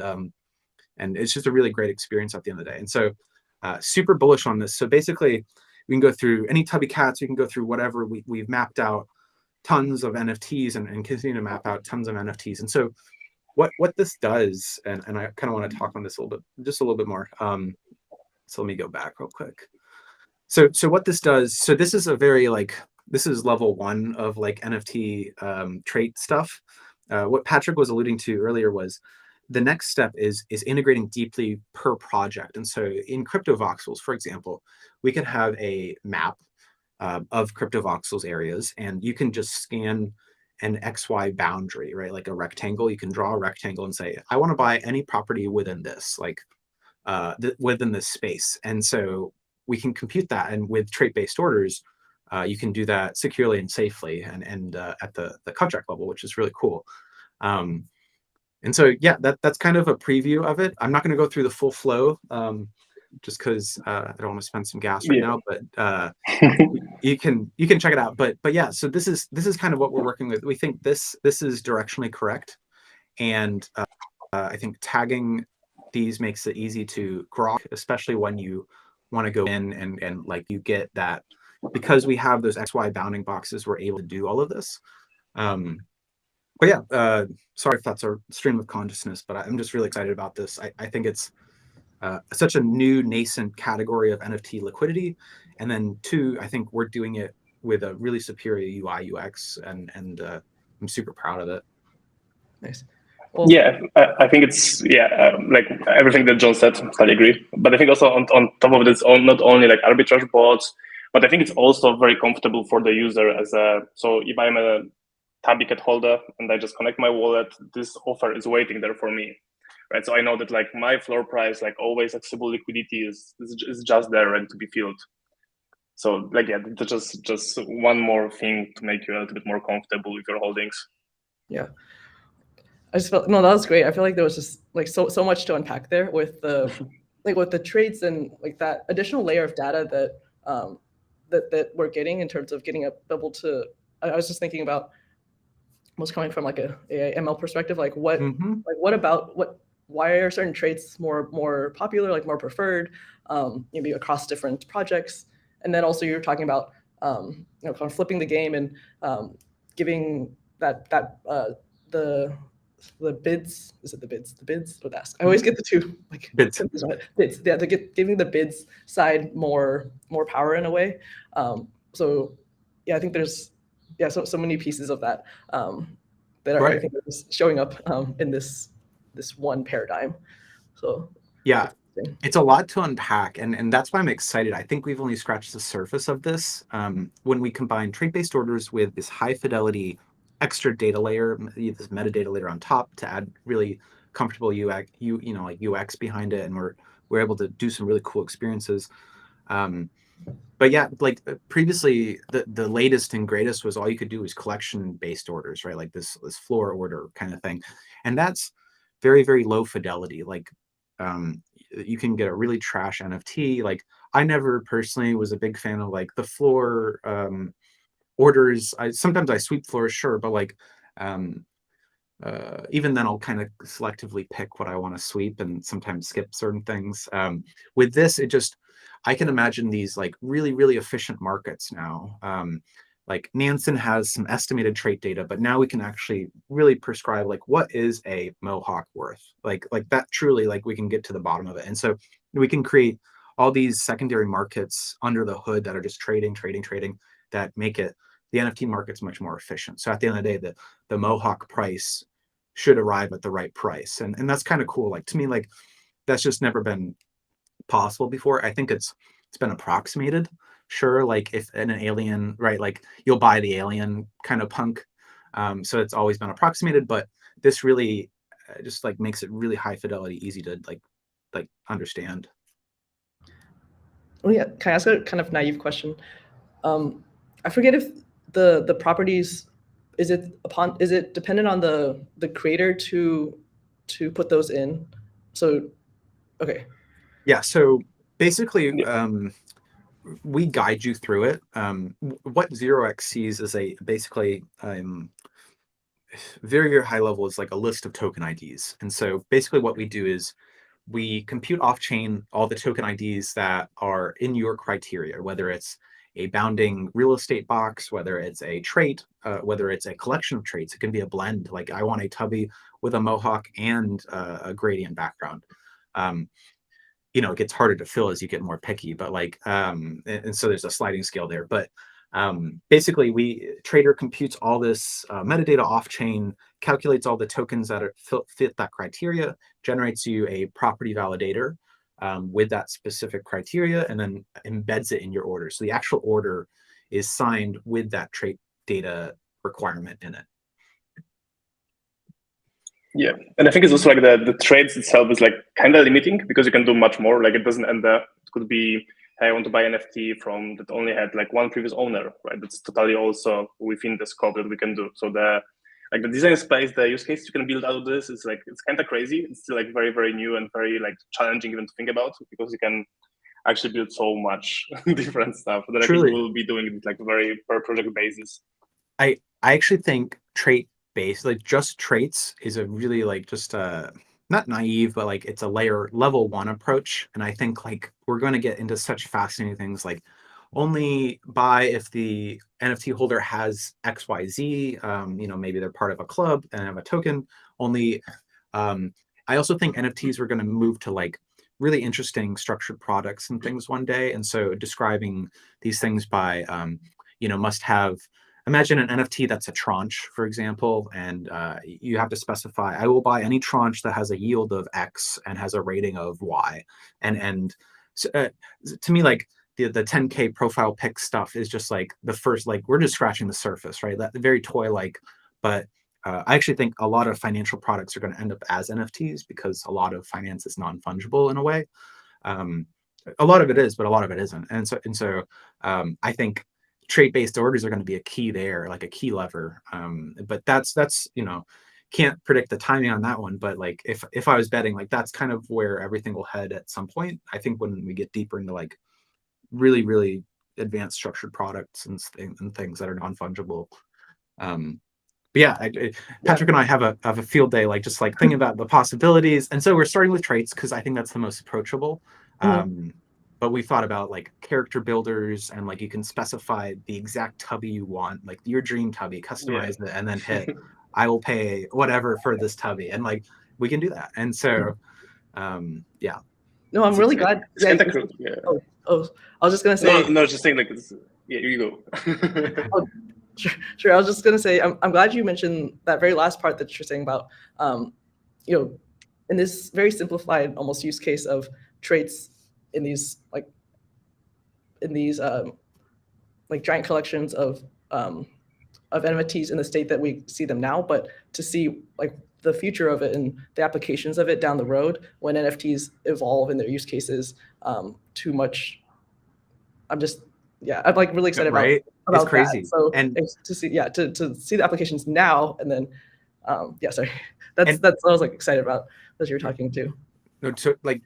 it's just a really great experience at the end of the day. And so super bullish on this. So basically we can go through any tubby cats, we can go through whatever. We've mapped out tons of NFTs and continue to map out tons of NFTs. And so what this does, and I kind of want to talk on this a little bit more. So let me go back real quick. So what this does, so this is this is level 1 of NFT trait stuff. What Patryk was alluding to earlier was the next step is integrating deeply per project. And so in CryptoVoxels, for example, we could have a map of CryptoVoxels areas, and you can just scan an XY boundary, right? Like a rectangle. You can draw a rectangle and say, I want to buy any property within this, within this space. And so we can compute that. And with trait-based orders, you can do that securely and safely and at the contract level, which is really cool. And so, yeah, that's kind of a preview of it. I'm not going to go through the full flow just because I don't want to spend some gas right now, but you can check it out. But yeah, so this is kind of what we're working with. We think this is directionally correct. And I think tagging these makes it easy to grok, especially when you want to go in and you get that, because we have those XY bounding boxes, we're able to do all of this. But yeah, sorry if that's a stream of consciousness, but I'm just really excited about this. I think it's such a new nascent category of NFT liquidity. And then 2, I think we're doing it with a really superior UI UX, and I'm super proud of it. Nice. Well, yeah, I think it's everything that John said, I agree. But I think also on top of this, not only arbitrage bots, but I think it's also very comfortable for the user so if I'm a tabby cat holder and I just connect my wallet, this offer is waiting there for me, right? So I know that my floor price, always accessible liquidity is just there ready to be filled. So that's just one more thing to make you a little bit more comfortable with your holdings. Yeah. I just felt, no, that was great. I feel like there was just so much to unpack there with the with the traits and that additional layer of data that that we're getting in terms of getting able to. I was just thinking about what's coming from a ML perspective, why are certain traits more popular, more preferred, maybe across different projects, and then also you're talking about kind of flipping the game and giving the bids. Is it the bids? The bids or the ask? I always get the two bids. Bids. Yeah, giving the bids side more power in a way. So yeah, I think there's so many pieces of that that are, I think, showing up in this one paradigm. So yeah, it's a lot to unpack, and that's why I'm excited. I think we've only scratched the surface of this. When we combine trait-based orders with this high fidelity extra data layer, this metadata layer on top to add really comfortable UX behind it, and we're able to do some really cool experiences. But yeah, previously, the latest and greatest was all you could do was collection-based orders, right? This floor order kind of thing, and that's very, very low fidelity. You can get a really trash NFT. I never personally was a big fan of the floor orders. Sometimes I sweep floors, sure, but Even then, I'll kind of selectively pick what I want to sweep and sometimes skip certain things. With this, I can imagine these like really, really efficient markets now. Like Nansen has some estimated trait data, but now we can actually really prescribe like what is a Mohawk worth? Like that truly, like we can get to the bottom of it. And so we can create all these secondary markets under the hood that are just trading that make it the NFT market's much more efficient. So at the end of the day, the Mohawk price should arrive at the right price. And that's kind of cool. Like to me, like that's just never been possible before. I think it's been approximated. Sure, like if in an alien, right, like you'll buy the alien kind of punk. So it's always been approximated, but this really just like makes it really high fidelity, easy to like understand. Oh yeah, can I ask a kind of naive question? I forget if the properties, is it dependent on the creator to put those in? So okay. Yeah, so basically we guide you through it. What 0x sees is basically very, very high level is like a list of token IDs. And so basically what we do is we compute off-chain all the token IDs that are in your criteria, whether it's a bounding real estate box, whether it's a trait, whether it's a collection of traits. It can be a blend. Like I want a tubby with a Mohawk and a gradient background. It gets harder to fill as you get more picky, but like, and so there's a sliding scale there. But basically, Trader computes all this metadata off-chain, calculates all the tokens that fit that criteria, generates you a property validator with that specific criteria, and then embeds it in your order. So the actual order is signed with that trait data requirement in it. Yeah, and I think it's also like the trades itself is like kind of limiting because you can do much more. Like it doesn't end there. It could be, hey, I want to buy NFT from that only had like one previous owner, right? That's totally also within the scope that we can do. So the design space, the use case you can build out of this is like, it's kind of crazy. It's still like very, very new and very like challenging even to think about because you can actually build so much different stuff that I think we'll be doing it like very per project basis. I actually think trait based, like just traits is a really like just not naive, but like it's a level 1 approach. And I think like we're going to get into such fascinating things like only buy if the NFT holder has XYZ, maybe they're part of a club and have a token only. I also think NFTs are going to move to like really interesting structured products and things one day. And so describing these things by, must have, imagine an NFT that's a tranche, for example, and you have to specify, I will buy any tranche that has a yield of X and has a rating of Y. And so, to me, like the 10K profile pic stuff is just like the first, like we're just scratching the surface, right? That very toy-like, but I actually think a lot of financial products are going to end up as NFTs because a lot of finance is non-fungible in a way. A lot of it is, but a lot of it isn't. And so I think trait-based orders are going to be a key there, like a key lever. But that's can't predict the timing on that one. But like if I was betting, like that's kind of where everything will head at some point. I think when we get deeper into like really, really advanced structured products and things that are non-fungible. But yeah, Patryk and I have a field day, like just like thinking about the possibilities. And so we're starting with traits because I think that's the most approachable. But we thought about like character builders and like you can specify the exact tubby you want, like your dream tubby, customize it, and then hit, I will pay whatever for this tubby. And like we can do that. And so, yeah. No, I'm really glad. Yeah. Oh, I was just going to say. No, just saying like, yeah, you go. Oh, sure. I was just going to say, I'm glad you mentioned that very last part that you're saying about, in this very simplified almost use case of traits in these giant collections of NFTs in the state that we see them now, but to see like the future of it and the applications of it down the road when NFTs evolve in their use cases too much. I'm like really excited about it's crazy. That. So and to see to see the applications now and then sorry. That's what I was like excited about as you're talking too. No, so like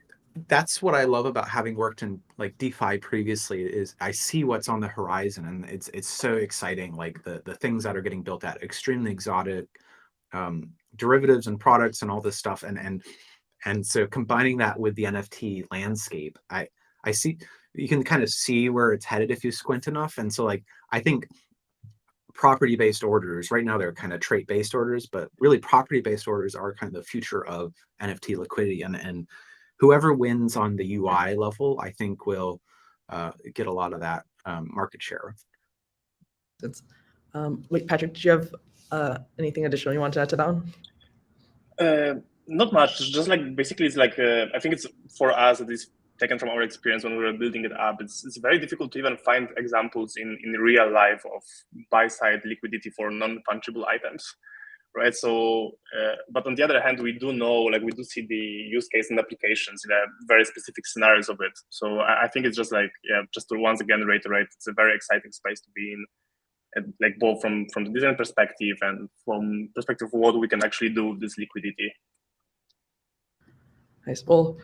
that's what I love about having worked in like DeFi previously, is I see what's on the horizon, and it's so exciting. Like the things that are getting built at extremely exotic derivatives and products and all this stuff, and so combining that with the NFT landscape, I see, you can kind of see where it's headed if you squint enough. And so like I think property-based orders right now, they're kind of trait-based orders, but really property-based orders are kind of the future of NFT liquidity, and whoever wins on the UI level, I think will get a lot of that market share. Wait, Patrick, did you have anything additional you want to add to that one? Not much. Just like basically, it's like I think it's for us, at least taken from our experience when we were building it up. It's very difficult to even find examples in real life of buy-side liquidity for non-fungible items, right? So, but on the other hand, we do know, like we do see the use case and applications in very specific scenarios of it. So I think it's just like, yeah, just to once again reiterate, it's a very exciting space to be in. And like both from the design perspective and from perspective of what we can actually do with this liquidity. Nice. Well,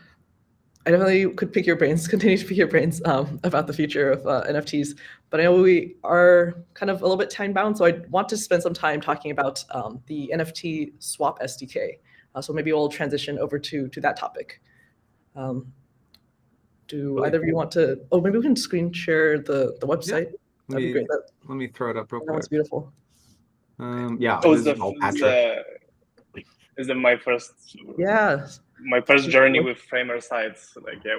I definitely could pick your brains, continue to pick your brains about the future of NFTs, but I know we are kind of a little bit time bound, so I want to spend some time talking about the NFT Swap SDK. So maybe we'll transition over to that topic. Do either of you want to? Oh, maybe we can screen share the website. Yeah. That'd be great. Let me throw it up real quick. That's beautiful. Yeah. Oh, this is all Patryk. Is it my first? Yeah. My first journey with Framer sites. Like, yeah,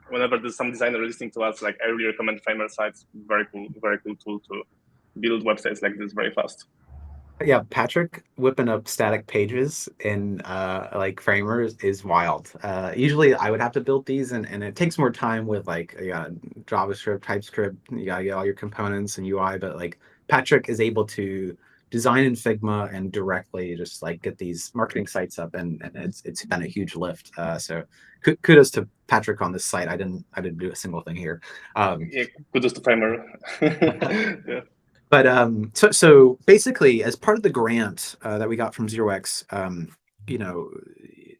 whenever there's some designer listening to us, like I really recommend Framer sites. Very cool tool to build websites like this very fast. Yeah, Patryk whipping up static pages in like Framer is wild. Usually I would have to build these, and it takes more time with like JavaScript, TypeScript. You gotta get all your components and UI, but like Patryk is able to design in Figma and directly just like get these marketing sites up, and it's been a huge lift. So kudos to Patryk on this site. I didn't do a single thing here. Yeah, kudos to Framer. Yeah. But so basically, as part of the grant that we got from 0x, you know,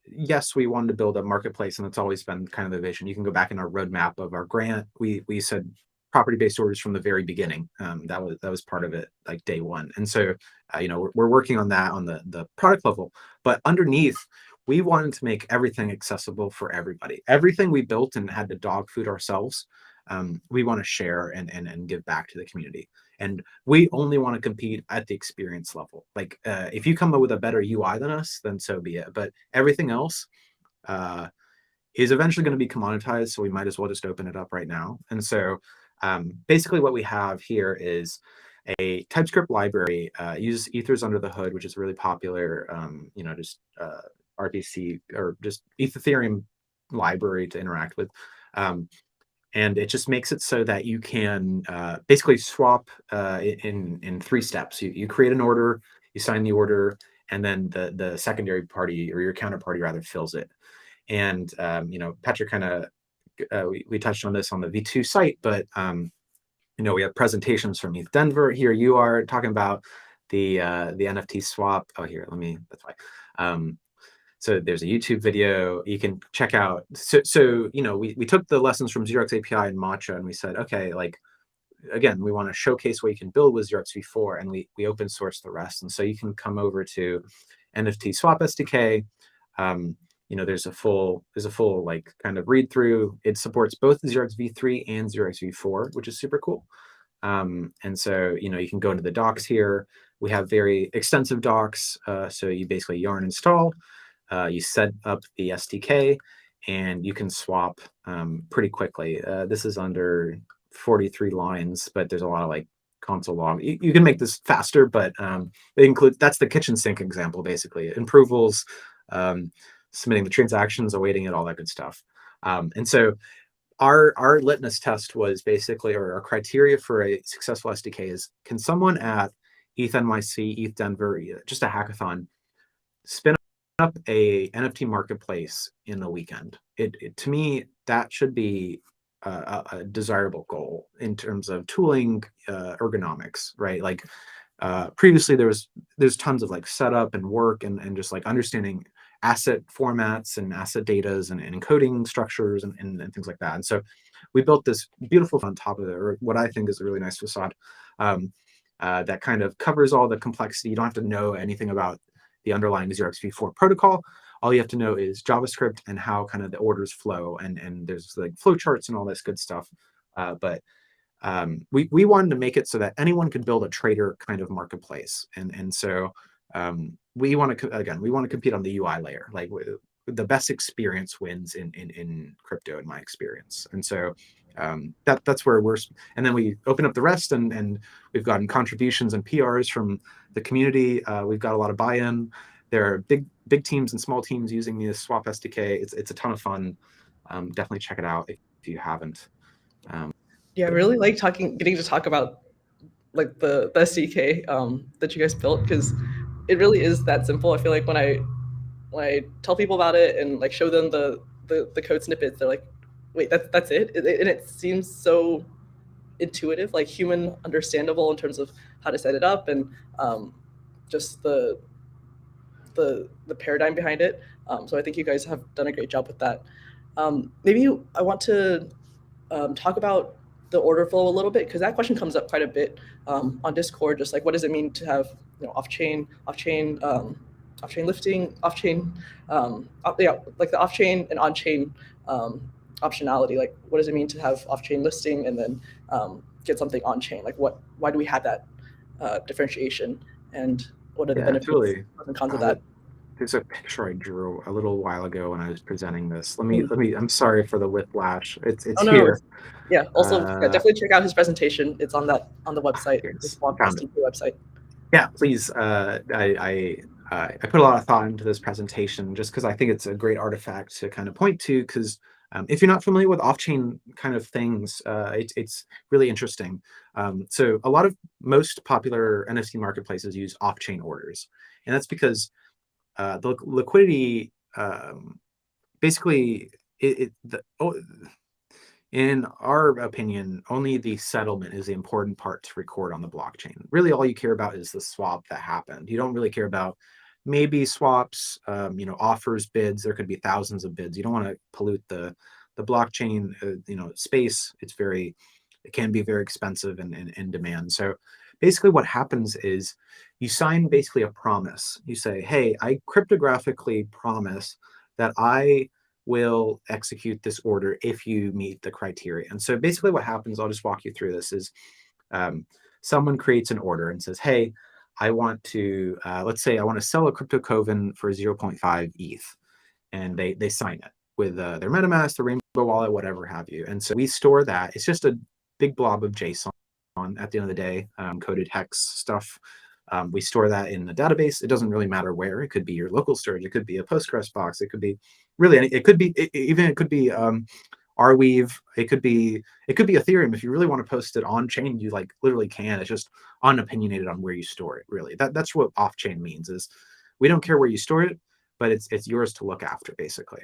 yes, we wanted to build a marketplace, and it's always been kind of the vision. You can go back in our roadmap of our grant. We said property-based orders from the very beginning. That was part of it, like day one. And so, you know, we're working on that on the product level. But underneath, we wanted to make everything accessible for everybody. Everything we built and had to dog food ourselves, we want to share and give back to the community. And we only want to compete at the experience level. Like if you come up with a better UI than us, then so be it. But everything else is eventually going to be commoditized. So we might as well just open it up right now. And so basically what we have here is a TypeScript library, uses ethers under the hood, which is really popular, you know, just RPC or just Ethereum library to interact with. And it just makes it so that you can basically swap in 3 steps. You create an order, you sign the order, and then the secondary party, or your counterparty rather, fills it. And you know, Patryk kind of we touched on this on the V2 site, but you know, we have presentations from ETH Denver. Here you are talking about the NFT swap. Oh, here, that's why. So there's a YouTube video you can check out. So you know, we took the lessons from 0x API and Matcha, and we said, okay, like, again, we want to showcase what you can build with 0x V4, and we open source the rest. And so you can come over to NFT Swap SDK. You know, there's a full like kind of read through. It supports both 0x V3 and 0x V4, which is super cool. And so, you know, you can go into the docs here. We have very extensive docs. So you basically yarn install. You set up the SDK, and you can swap pretty quickly. This is under 43 lines, but there's a lot of like console log. You can make this faster, but it includes, that's the kitchen sink example, basically. Approvals, submitting the transactions, awaiting it, all that good stuff. And so our litmus test was basically, or our criteria for a successful SDK is, can someone at ETH.NYC, ETH Denver, just a hackathon, spin up a NFT marketplace in a weekend? To me, that should be a desirable goal in terms of tooling, ergonomics, right? Like previously there's tons of like setup and work and just like understanding asset formats and asset datas and encoding structures and things like that. And so we built this beautiful on top of it, or what I think is a really nice facade that kind of covers all the complexity. You don't have to know anything about the underlying 0xv4 protocol. All you have to know is JavaScript and how kind of the orders flow, and there's like flowcharts and all this good stuff. But we wanted to make it so that anyone could build a trader kind of marketplace, and so we want to compete on the UI layer. Like the best experience wins in crypto, in my experience. And so that's where we're. And then we open up the rest, and we've gotten contributions and PRs from the community. We've got a lot of buy-in. There are big teams and small teams using the Swap SDK. It's a ton of fun. Definitely check it out if you haven't. Yeah, I really like getting to talk about like the SDK that you guys built, because it really is that simple. I feel like when I tell people about it and like show them the code snippets, they're like, wait, that's it? And it seems so intuitive, like human understandable in terms of how to set it up, and just the paradigm behind it. So I think you guys have done a great job with that. Maybe I want to talk about the order flow a little bit, because that question comes up quite a bit on Discord. Just like, what does it mean to have off-chain lifting, off-chain, like the off-chain and on-chain optionality. Like, what does it mean to have off-chain listing and then get something on-chain? Like, why do we have that differentiation, and what are the benefits and cons of that? There's a picture I drew a little while ago when I was presenting this. Let me. I'm sorry for the whiplash. It's here. Yeah. Also, definitely check out his presentation. It's on the website, the Swap SDK website. Yeah, please. I put a lot of thought into this presentation just because I think it's a great artifact to kind of point to. Because if you're not familiar with off-chain kind of things, it's really interesting. So most popular NFT marketplaces use off-chain orders, and that's because the liquidity, basically, in our opinion, only the settlement is the important part to record on the blockchain. Really, all you care about is the swap that happened. You don't really care about maybe swaps, offers, bids. There could be thousands of bids. You don't want to pollute the blockchain, space. It can be very expensive and in demand. So basically what happens is you sign basically a promise. You say, hey, I cryptographically promise that I will execute this order if you meet the criteria. And so basically what happens, I'll just walk you through this, is someone creates an order and says, hey, I want to, let's say I want to sell a crypto coven for 0.5 ETH. And they sign it with their MetaMask, the Rainbow wallet, whatever have you. And so we store that. It's just a big blob of JSON at the end of the day, coded hex stuff. We store that in the database. It doesn't really matter where. It could be your local storage. It could be a Postgres box. It could be it could be Arweave. It could be Ethereum. If you really want to post it on chain, you like literally can. It's just unopinionated on where you store it. Really, that's what off chain means. Is we don't care where you store it, but it's yours to look after, basically.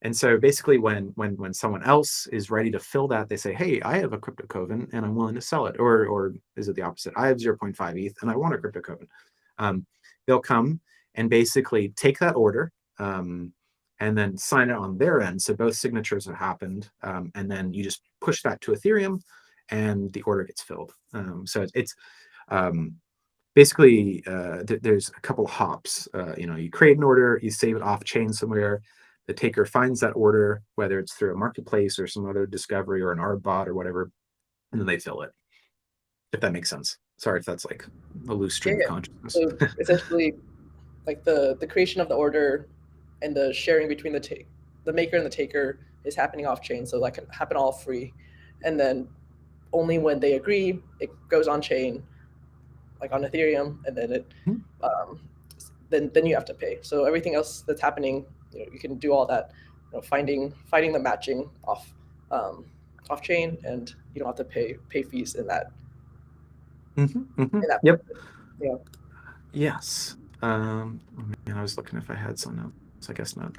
And so basically when someone else is ready to fill that, they say, hey, I have a crypto coven and I'm willing to sell it. Or is it the opposite? I have 0.5 ETH and I want a crypto coven. They'll come and basically take that order and then sign it on their end. So both signatures have happened. And then you just push that to Ethereum and the order gets filled. So it's basically, there's a couple hops. You create an order, you save it off chain somewhere. The taker finds that order, whether it's through a marketplace or some other discovery or an ARB bot or whatever, and then they fill it. If that makes sense. Sorry if that's like a loose stream of consciousness. So essentially, like the creation of the order and the sharing between the maker and the taker is happening off chain, so that can happen all free. And then only when they agree, it goes on chain, like on Ethereum, and then then you have to pay. So everything else that's happening, you can do all that, finding the matching off chain, and you don't have to pay fees in that. Yep. Yeah. Yes. I was looking if I had some notes. I guess not.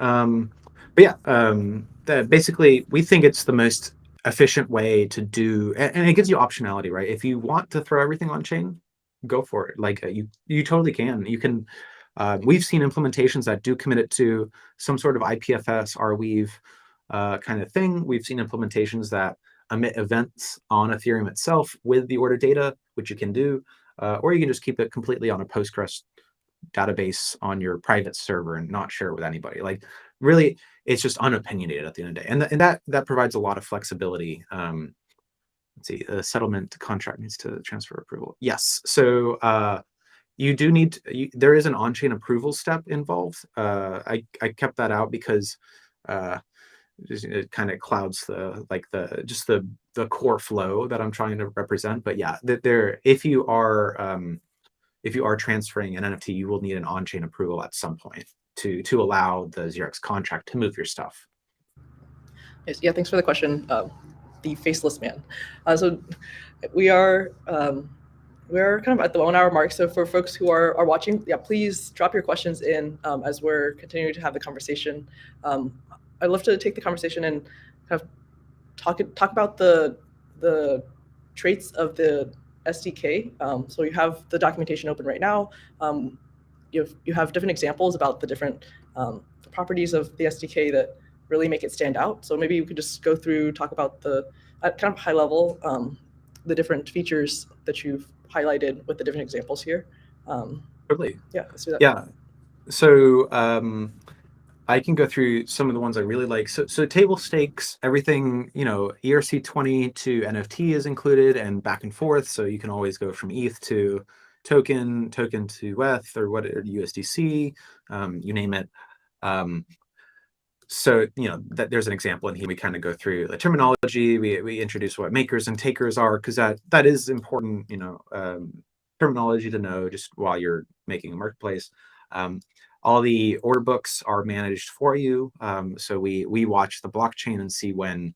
But yeah, basically we think it's the most efficient way to do, and it gives you optionality, right? If you want to throw everything on chain, go for it. Like you totally can. You can We've seen implementations that do commit it to some sort of IPFS, Arweave kind of thing. We've seen implementations that emit events on Ethereum itself with the order data, which you can do, or you can just keep it completely on a Postgres database on your private server and not share it with anybody. Like, really, it's just unopinionated at the end of the day, and that provides a lot of flexibility. Let's see, the settlement contract needs to transfer approval. Yes, so you do need there is an on-chain approval step involved. I kept that out because it kind of clouds the core flow that I'm trying to represent. But yeah, if you are transferring an NFT, you will need an on-chain approval at some point to allow the 0x contract to move your stuff. Yes, yeah, thanks for the question, the faceless man. So we are kind of at the 1 hour mark. So for folks who are watching, yeah, please drop your questions in as we're continuing to have the conversation. I'd love to take the conversation and kind of talk about the traits of the SDK. So you have the documentation open right now. You have different examples about the different properties of the SDK that really make it stand out. So maybe you could just go through, talk about at kind of high level, the different features that you've highlighted with the different examples here. Totally. Yeah, let's do that. Yeah. So I can go through some of the ones I really like. So table stakes, everything, ERC20 to NFT is included and back and forth. So you can always go from ETH to token to ETH or USDC, you name it. So, there's an example in here. We kind of go through the terminology. We introduce what makers and takers are, because that is important, terminology to know just while you're making a marketplace. All the order books are managed for you. So we watch the blockchain and see when,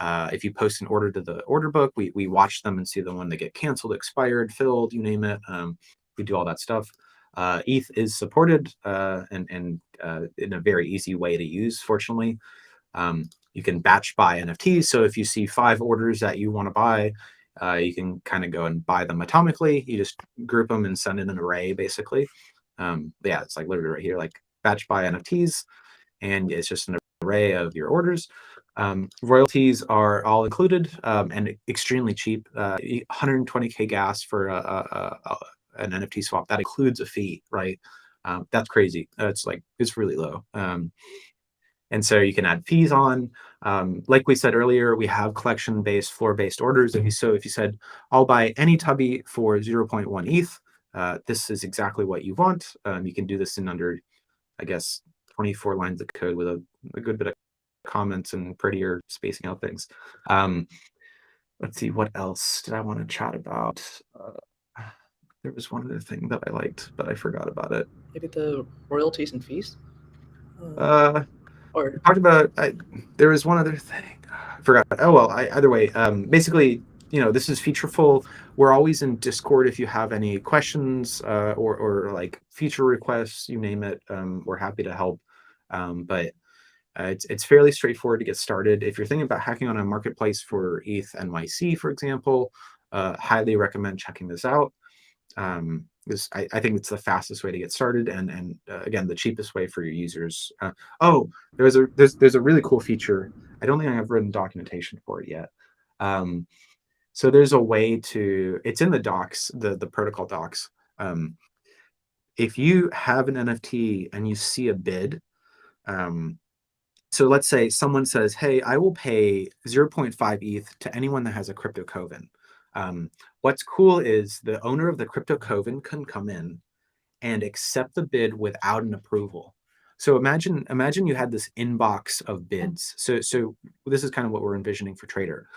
if you post an order to the order book, we watch them and see the one that get canceled, expired, filled, you name it. We do all that stuff. ETH is supported and in a very easy way to use, fortunately. You can batch buy NFTs. So if you see 5 orders that you want to buy, you can kind of go and buy them atomically. You just group them and send in an array, basically. Yeah, it's like literally right here, like batch buy NFTs, and it's just an array of your orders. Royalties are all included and extremely cheap. 120K gas for an NFT swap. That includes a fee, right? That's crazy. It's really low. And so you can add fees on. Like we said earlier, we have collection-based, floor-based orders. If you said, I'll buy any tubby for 0.1 ETH, this is exactly what you want. You can do this in under, I guess, 24 lines of code with a good bit of comments and prettier spacing out things. Let's see, what else did I want to chat about? There was one other thing that I liked, but I forgot about it. Maybe the royalties and fees? Or talked about, there was one other thing. I forgot. Oh, well, either way, basically, this is featureful. We're always in Discord if you have any questions or like feature requests, you name it. We're happy to help. But it's fairly straightforward to get started. If you're thinking about hacking on a marketplace for ETH.NYC, for example, highly recommend checking this out. Because I think it's the fastest way to get started, and again, the cheapest way for your users. There's a really cool feature. I don't think I have written documentation for it yet. So there's a way to. It's in the docs, the protocol docs. If you have an NFT and you see a bid, so let's say someone says, "Hey, I will pay 0.5 ETH to anyone that has a crypto coven." What's cool is the owner of the crypto coven can come in and accept the bid without an approval. So imagine you had this inbox of bids. So this is kind of what we're envisioning for Trader.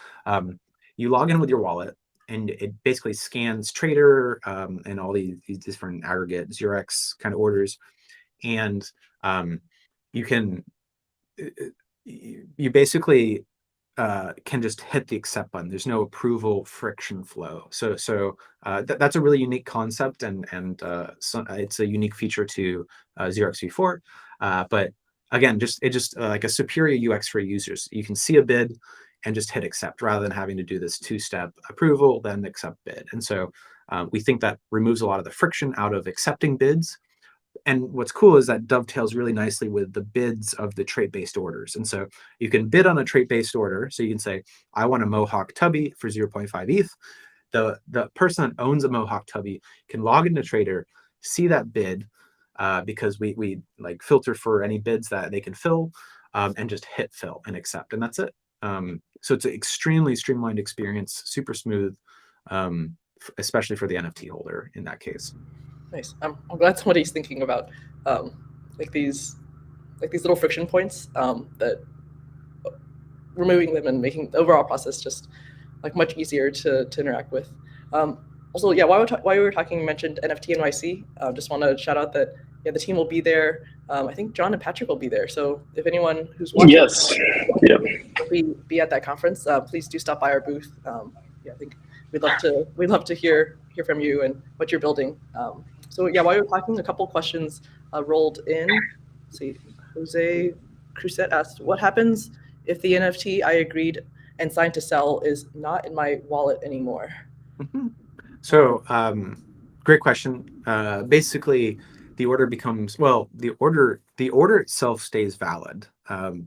You log in with your wallet, and it basically scans Trader and all these different aggregate 0x kind of orders, and you basically can just hit the accept button. There's no approval friction flow. So that's a really unique concept, and it's a unique feature to 0xv4. But again, just like a superior UX for users. You can see a bid and just hit accept rather than having to do this 2-step approval, then accept bid. And so we think that removes a lot of the friction out of accepting bids. And what's cool is that dovetails really nicely with the bids of the trait-based orders. And so you can bid on a trait-based order. So you can say, I want a Mohawk Tubby for 0.5 ETH. The person that owns a Mohawk Tubby can log into Trader, see that bid, because we like filter for any bids that they can fill, and just hit fill and accept, and that's it. So it's an extremely streamlined experience, super smooth, especially for the NFT holder in that case. Nice. I'm glad somebody's thinking about like these little friction points, that removing them and making the overall process just like much easier to interact with. Also, yeah, while we were talking, you mentioned NFT.NYC. Just want to shout out that the team will be there. I think John and Patryk will be there. So if anyone who's watching, yes, yeah, be at that conference, please do stop by our booth. I think we'd love to hear from you and what you're building. So yeah, while we were talking, a couple questions rolled in. Let's see, Jose Cruzet asked, "What happens if the NFT I agreed and signed to sell is not in my wallet anymore?" Mm-hmm. So, great question. Basically, the order becomes, well, the order itself stays valid,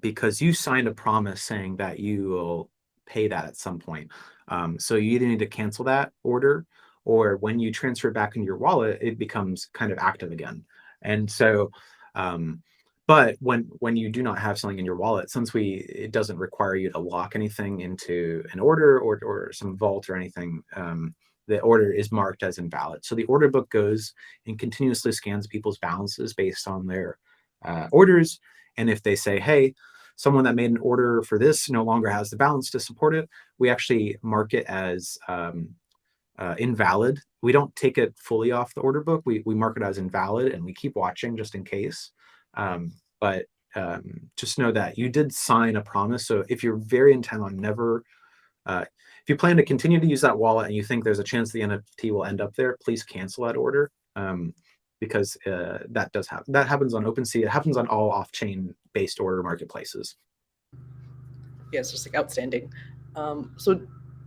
because you signed a promise saying that you will pay that at some point. So you either need to cancel that order, or when you transfer it back into your wallet, it becomes kind of active again. And so, but when you do not have something in your wallet, since it doesn't require you to lock anything into an order or some vault or anything, the order is marked as invalid. So the order book goes and continuously scans people's balances based on their orders. And if they say, hey, someone that made an order for this no longer has the balance to support it, we actually mark it as invalid. We don't take it fully off the order book. We mark it as invalid, and we keep watching just in case. But just know that you did sign a promise. So if you're very intent on never, if you plan to continue to use that wallet and you think there's a chance the NFT will end up there, please cancel that order, because that does happen. That happens on OpenSea. It happens on all off-chain based order marketplaces. Yeah, it's just like outstanding. So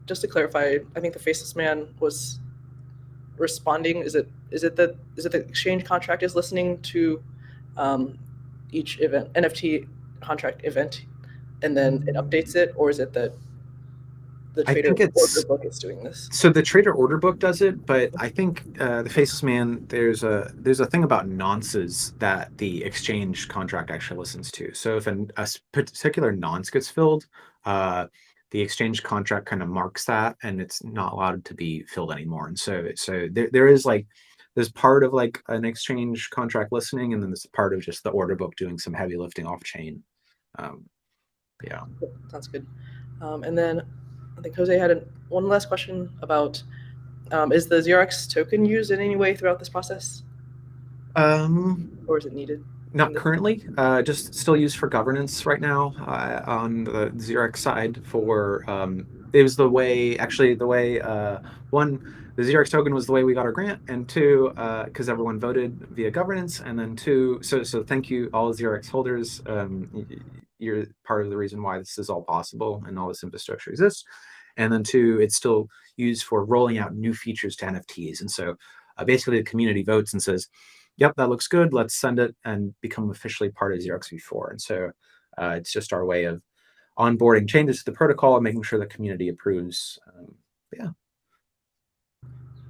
just to clarify, I think the Faceless Man was responding. Is it the exchange contract is listening to each event, NFT contract event, and then it updates it, or is it that the Trader order book is doing this? So the Trader order book does it, but I think the Faceless Man, there's a thing about nonces that the exchange contract actually listens to. So if a particular nonce gets filled, the exchange contract kind of marks that, and it's not allowed to be filled anymore. And so there's part of like an exchange contract listening, and then there's part of just the order book doing some heavy lifting off chain. Yeah. Sounds good. And then I think Jose had one last question about, is the 0x token used in any way throughout this process? Or is it needed? Not currently, just still used for governance right now on the 0x side for, it was the way one, the 0x token was the way we got our grant, and two, because everyone voted via governance, and then two, so thank you all 0x holders. You're part of the reason why this is all possible and all this infrastructure exists. And then two, it's still used for rolling out new features to NFTs. And so basically the community votes and says, yep, that looks good. Let's send it and become officially part of 0xv4. And so it's just our way of onboarding changes to the protocol and making sure the community approves. Yeah.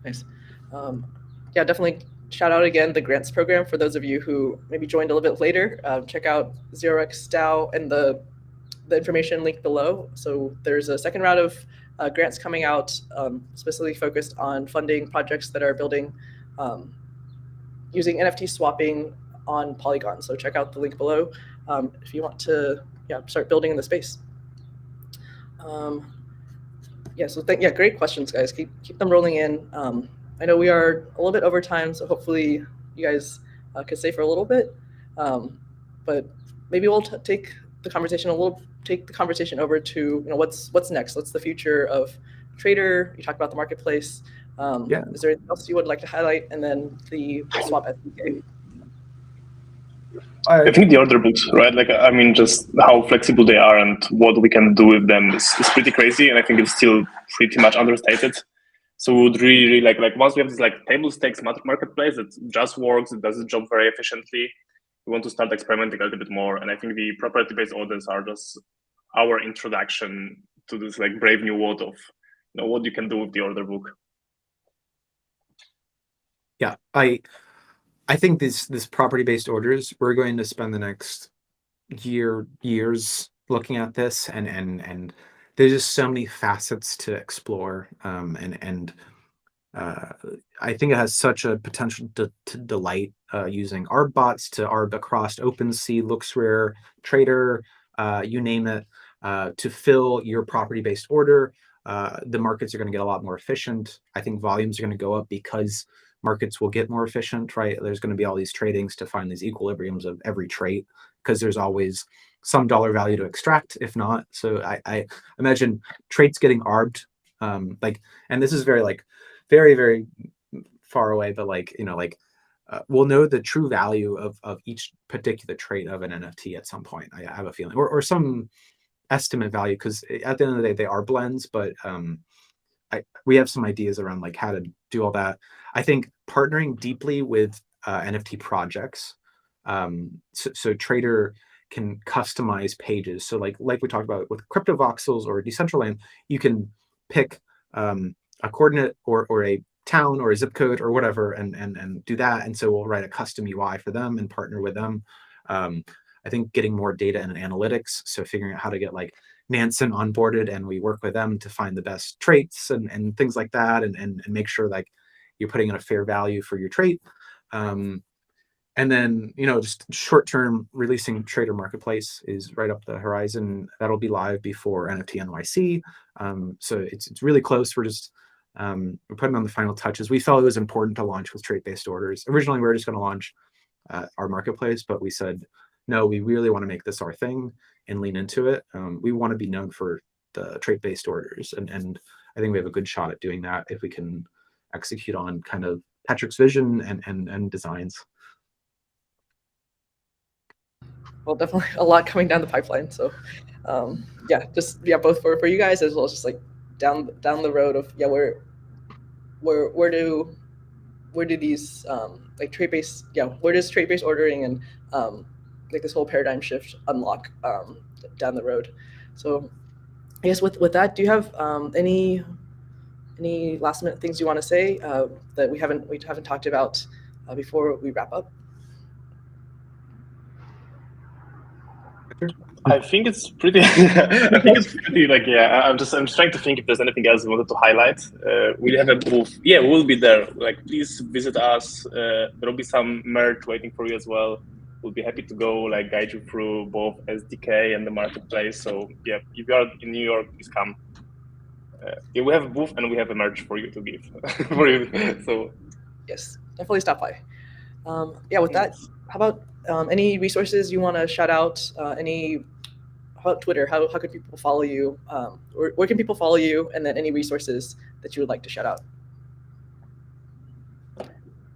Nice. Yeah, definitely shout out again the grants program for those of you who maybe joined a little bit later. Check out 0x DAO and the information linked below. So there's a second round of grants coming out, specifically focused on funding projects that are building using NFT swapping on Polygon. So check out the link below if you want to start building in the space. So great questions, guys. Keep them rolling in. I know we are a little bit over time, so hopefully you guys could stay for a little bit. But maybe we'll take the conversation over to what's next. What's the future of Trader? You talked about the marketplace. Is there anything else you would like to highlight? And then the Swap SDK. I think the order books, right? Like, I mean, just how flexible they are and what we can do with them is pretty crazy. And I think it's still pretty much understated. So we would really like once we have this like table stakes marketplace that just works, it does its job very efficiently, we want to start experimenting a little bit more. And I think the property-based orders are just our introduction to this like brave new world of what you can do with the order book. Yeah, I think this property-based orders, we're going to spend the next years looking at this, and there's just so many facets to explore, and I think it has such a potential to delight, using ARB bots to ARB across OpenSea, LooksRare, Trader, you name it, to fill your property-based order. The markets are going to get a lot more efficient. I think volumes are going to go up because markets will get more efficient, right? There's going to be all these tradings to find these equilibriums of every trait, because there's always some dollar value to extract, if not. So I imagine traits getting arbed, and this is very, very far away, but we'll know the true value of each particular trait of an NFT at some point. I have a feeling, or some estimate value, because at the end of the day, they are blends, but we have some ideas around like how to do all that. I think partnering deeply with NFT projects, so Trader can customize pages. So like we talked about with crypto voxels or Decentraland, you can pick a coordinate or a town or a zip code or whatever, and do that. And so we'll write a custom UI for them and partner with them. I think getting more data and analytics, so figuring out how to get like Nansen onboarded, and we work with them to find the best traits and things like that, and make sure like you're putting in a fair value for your trait. And then, just short-term releasing Trader Marketplace is right up the horizon. That'll be live before NFT.NYC. So it's really close. We're just we're putting on the final touches. We felt it was important to launch with trait-based orders. Originally, we were just going to launch our marketplace, but we said, no, we really want to make this our thing and lean into it. We want to be known for the trait-based orders, and I think we have a good shot at doing that if we can execute on kind of Patryk's vision and designs. Well, definitely a lot coming down the pipeline. So, both for you guys as well as just like down the road of where do these like trait-based where does trait-based ordering and like this whole paradigm shift unlock down the road. So I guess with that, do you have any last minute things you want to say that we haven't talked about before we wrap up? I think it's pretty. I think it's pretty I'm just trying to think if there's anything else we wanted to highlight. We have a booth. Yeah, we'll be there. Like, please visit us. There'll be some merch waiting for you as well. We'll be happy to go guide you through both SDK and the marketplace. So yeah, if you are in New York, please come. Yeah, we have a booth and we have a merch for you to give for you. So yes, definitely stop by. With that, how about any resources you want to shout out? How about Twitter? How can people follow you? Where can people follow you? And then any resources that you would like to shout out?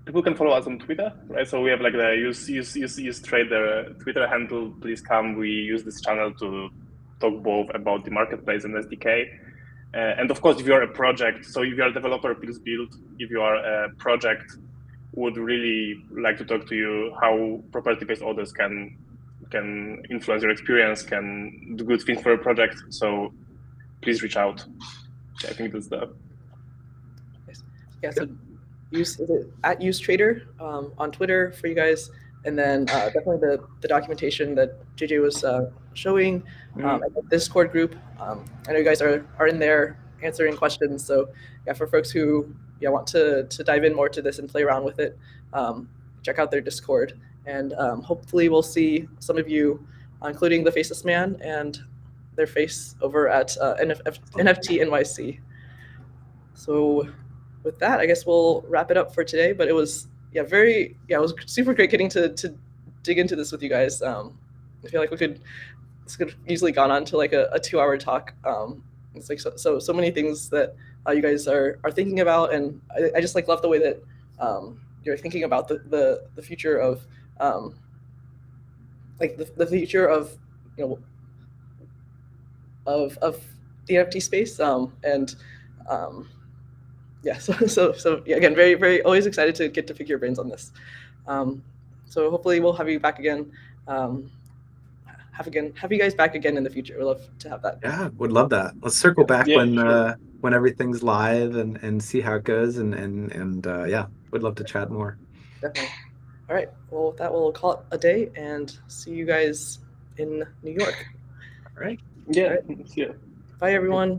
People can follow us on Twitter, right? So we have the use Trader Twitter handle. Please come. We use this channel to talk both about the marketplace and SDK. And of course, if you're a project, so if you're a developer, please build. If you are a project, would really like to talk to you how property-based orders can influence your experience, can do good things for your project. So please reach out. I think that's the. Yeah. So use @usetrader on Twitter for you guys, and then definitely the documentation that JJ was showing. Discord group. I know you guys are in there answering questions. So yeah, for folks who want to dive in more to this and play around with it, check out their Discord, and hopefully we'll see some of you, including the Faceless Man and their face, over at NFT.NYC. So with that, I guess we'll wrap it up for today. But it was it was super great getting to dig into this with you guys. I feel like this could easily gone on to a 2-hour talk. It's like so many things that you guys are thinking about, and I just love the way that you're thinking about the future of the future of of the NFT space, and yeah, so yeah, again, very always excited to get to pick your brains on this. So hopefully we'll have you back again. Have you guys back again in the future. We'd love to have that. Yeah, would love that. Let's circle back Yeah, sure. when everything's live and see how it goes and yeah, would love to chat more. Definitely. All right. Well, with that, we'll call it a day and see you guys in New York. All right. Yeah. All right. Yeah. Bye, everyone.